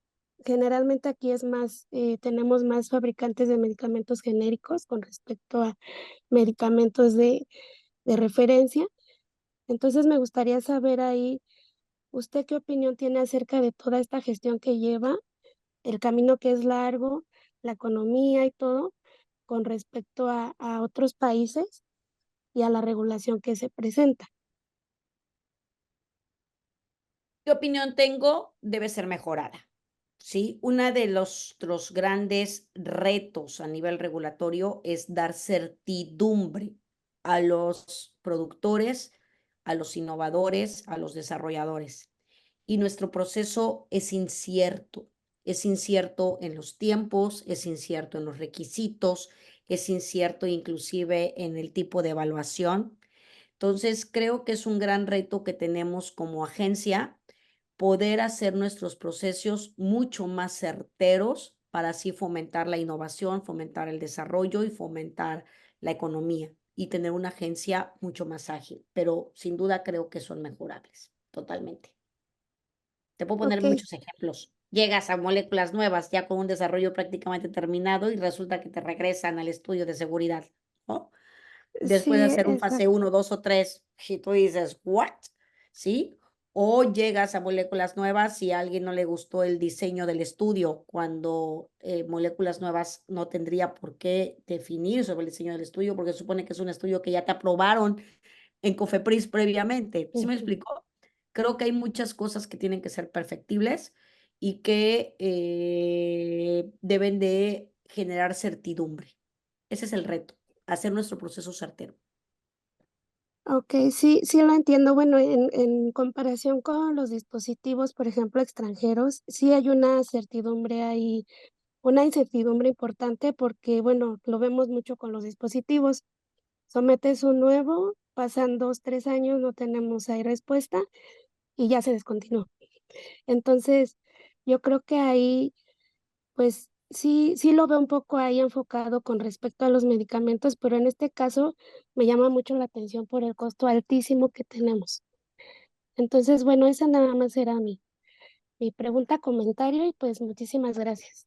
generalmente aquí es más, tenemos más fabricantes de medicamentos genéricos con respecto a medicamentos de referencia. Entonces me gustaría saber ahí, ¿usted qué opinión tiene acerca de toda esta gestión que lleva, el camino que es largo, la economía y todo, con respecto a otros países y a la regulación que se presenta? ¿Qué opinión tengo? Debe ser mejorada, ¿sí? Uno de los grandes retos a nivel regulatorio es dar certidumbre a los productores, a los innovadores, a los desarrolladores. Y nuestro proceso es incierto en los tiempos, es incierto en los requisitos, es incierto inclusive en el tipo de evaluación. Entonces, creo que es un gran reto que tenemos como agencia poder hacer nuestros procesos mucho más certeros para así fomentar la innovación, fomentar el desarrollo y fomentar la economía y tener una agencia mucho más ágil, pero sin duda creo que son mejorables, totalmente. Te puedo poner Ok, muchos ejemplos. Llegas a moléculas nuevas ya con un desarrollo prácticamente terminado y resulta que te regresan al estudio de seguridad, ¿no? Después de sí, hacer un fase exacto. 1, 2 o 3, y tú dices, ¿what? ¿Sí? O llegas a moléculas nuevas y a alguien no le gustó el diseño del estudio, cuando moléculas nuevas no tendría por qué definir sobre el diseño del estudio, porque supone que es un estudio que ya te aprobaron en COFEPRIS previamente. ¿Sí me Ujú. explicó? Creo que hay muchas cosas que tienen que ser perfectibles y que deben de generar certidumbre. Ese es el reto, hacer nuestro proceso certero. Ok, sí, sí lo entiendo. Bueno, en comparación con los dispositivos, por ejemplo, extranjeros, sí hay una certidumbre ahí, una incertidumbre importante porque, bueno, lo vemos mucho con los dispositivos. Sometes un nuevo, pasan 2, 3 años, no tenemos ahí respuesta y ya se descontinuó. Entonces, yo creo que ahí, pues sí lo veo un poco ahí enfocado con respecto a los medicamentos, pero en este caso me llama mucho la atención por el costo altísimo que tenemos. Entonces, bueno, esa nada más era mi pregunta, comentario y pues muchísimas gracias.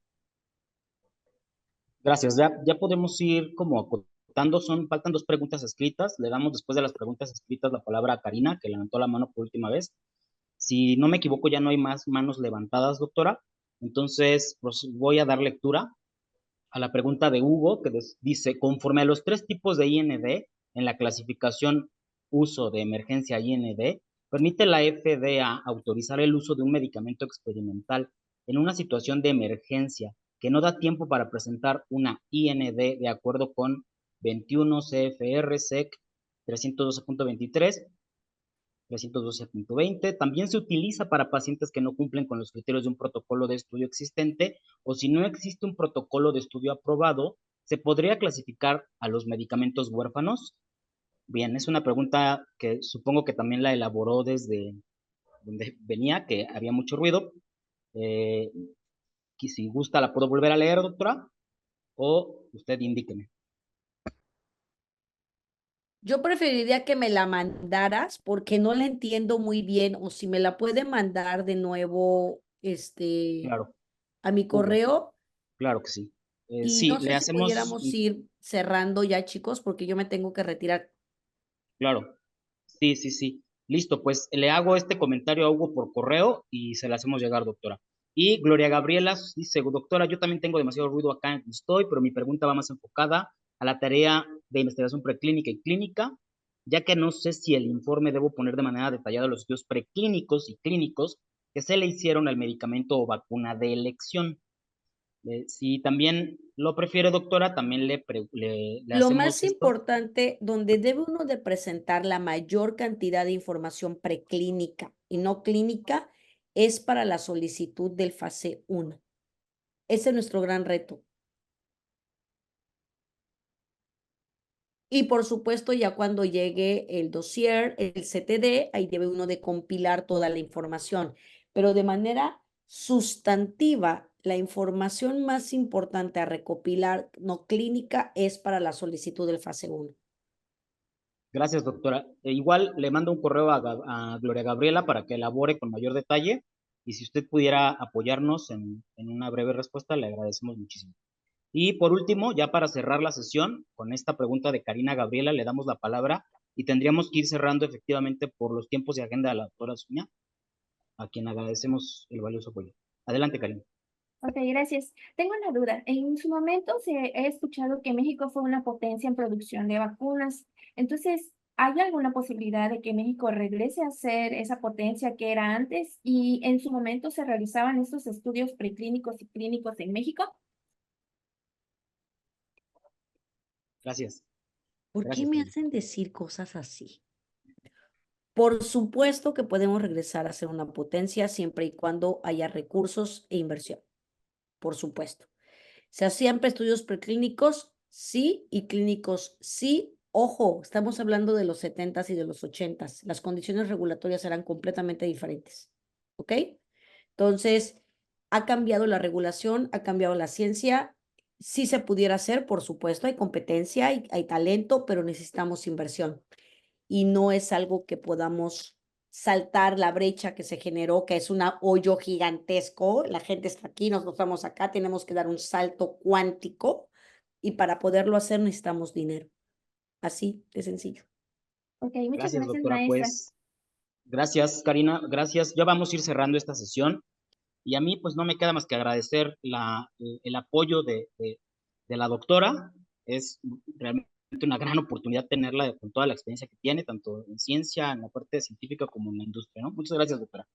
Gracias. Ya podemos ir como acotando. Faltan 2 preguntas escritas. Le damos después de las preguntas escritas la palabra a Karina, que levantó la mano por última vez. Si no me equivoco, ya no hay más manos levantadas, doctora. Entonces, pues, voy a dar lectura a la pregunta de Hugo, que dice, conforme a los 3 tipos de IND, en la clasificación uso de emergencia IND, permite la FDA autorizar el uso de un medicamento experimental en una situación de emergencia que no da tiempo para presentar una IND de acuerdo con 21 CFR SEC 312.23, 312.20. También se utiliza para pacientes que no cumplen con los criterios de un protocolo de estudio existente o si no existe un protocolo de estudio aprobado, ¿se podría clasificar a los medicamentos huérfanos? Bien, es una pregunta que supongo que también la elaboró desde donde venía, que había mucho ruido. Eh, si gusta, la puedo volver a leer, doctora, o usted indíqueme. Yo preferiría que me la mandaras porque no la entiendo muy bien, o si me la puede mandar de nuevo, Claro, a mi Hugo, correo, claro que sí. y Sí, no le sé si hacemos, pudiéramos ir cerrando ya, chicos, porque yo me tengo que retirar. claro, sí. Listo, pues le hago este comentario a Hugo por correo y se le hacemos llegar, doctora. Y Gloria Gabriela dice, doctora, yo también tengo demasiado ruido acá en donde estoy, pero mi pregunta va más enfocada a la tarea de investigación preclínica y clínica, ya que no sé si el informe debo poner de manera detallada los estudios preclínicos y clínicos que se le hicieron al medicamento o vacuna de elección. Si también lo prefiere, doctora, también le Lo hacemos más esto. importante, donde debe uno de presentar la mayor cantidad de información preclínica y no clínica, es para la solicitud del fase 1. Ese es nuestro gran reto. Y por supuesto, ya cuando llegue el dossier, el CTD, ahí debe uno de compilar toda la información, pero de manera sustantiva, la información más importante a recopilar no clínica es para la solicitud del fase 1. Gracias, doctora. Igual le mando un correo a Gloria Gabriela para que elabore con mayor detalle y si usted pudiera apoyarnos en una breve respuesta, le agradecemos muchísimo. Y por último, ya para cerrar la sesión, con esta pregunta de Karina Gabriela, le damos la palabra y tendríamos que ir cerrando efectivamente por los tiempos de agenda de la doctora Sonia, a quien agradecemos el valioso apoyo. Adelante, Karina. Ok, gracias. Tengo una duda. En su momento he escuchado que México fue una potencia en producción de vacunas. Entonces, ¿hay alguna posibilidad de que México regrese a ser esa potencia que era antes? Y en su momento se realizaban estos estudios preclínicos y clínicos en México. Gracias. ¿Por qué Gracias, me Karina. hacen decir cosas así? Por supuesto que podemos regresar a ser una potencia siempre y cuando haya recursos e inversión. Por supuesto. ¿Se hacían estudios preclínicos? Sí, y clínicos sí. Ojo, estamos hablando de los 70s y de los 80s. Las condiciones regulatorias eran completamente diferentes. ¿Ok? Entonces, ha cambiado la regulación, ha cambiado la ciencia. Sí se pudiera hacer, por supuesto, hay competencia, hay talento, pero necesitamos inversión. Y no es algo que podamos saltar la brecha que se generó, que es un hoyo gigantesco. La gente está aquí, nosotros estamos acá, tenemos que dar un salto cuántico y para poderlo hacer necesitamos dinero. Así de sencillo. Ok, muchas Gracias, gracias, doctora. maestra. Pues, gracias, Karina. Gracias. Ya vamos a ir cerrando esta sesión. Y a mí, pues, no me queda más que agradecer el apoyo de la doctora. Es realmente una gran oportunidad tenerla con toda la experiencia que tiene, tanto en ciencia, en la parte científica, como en la industria, ¿no? Muchas gracias, doctora.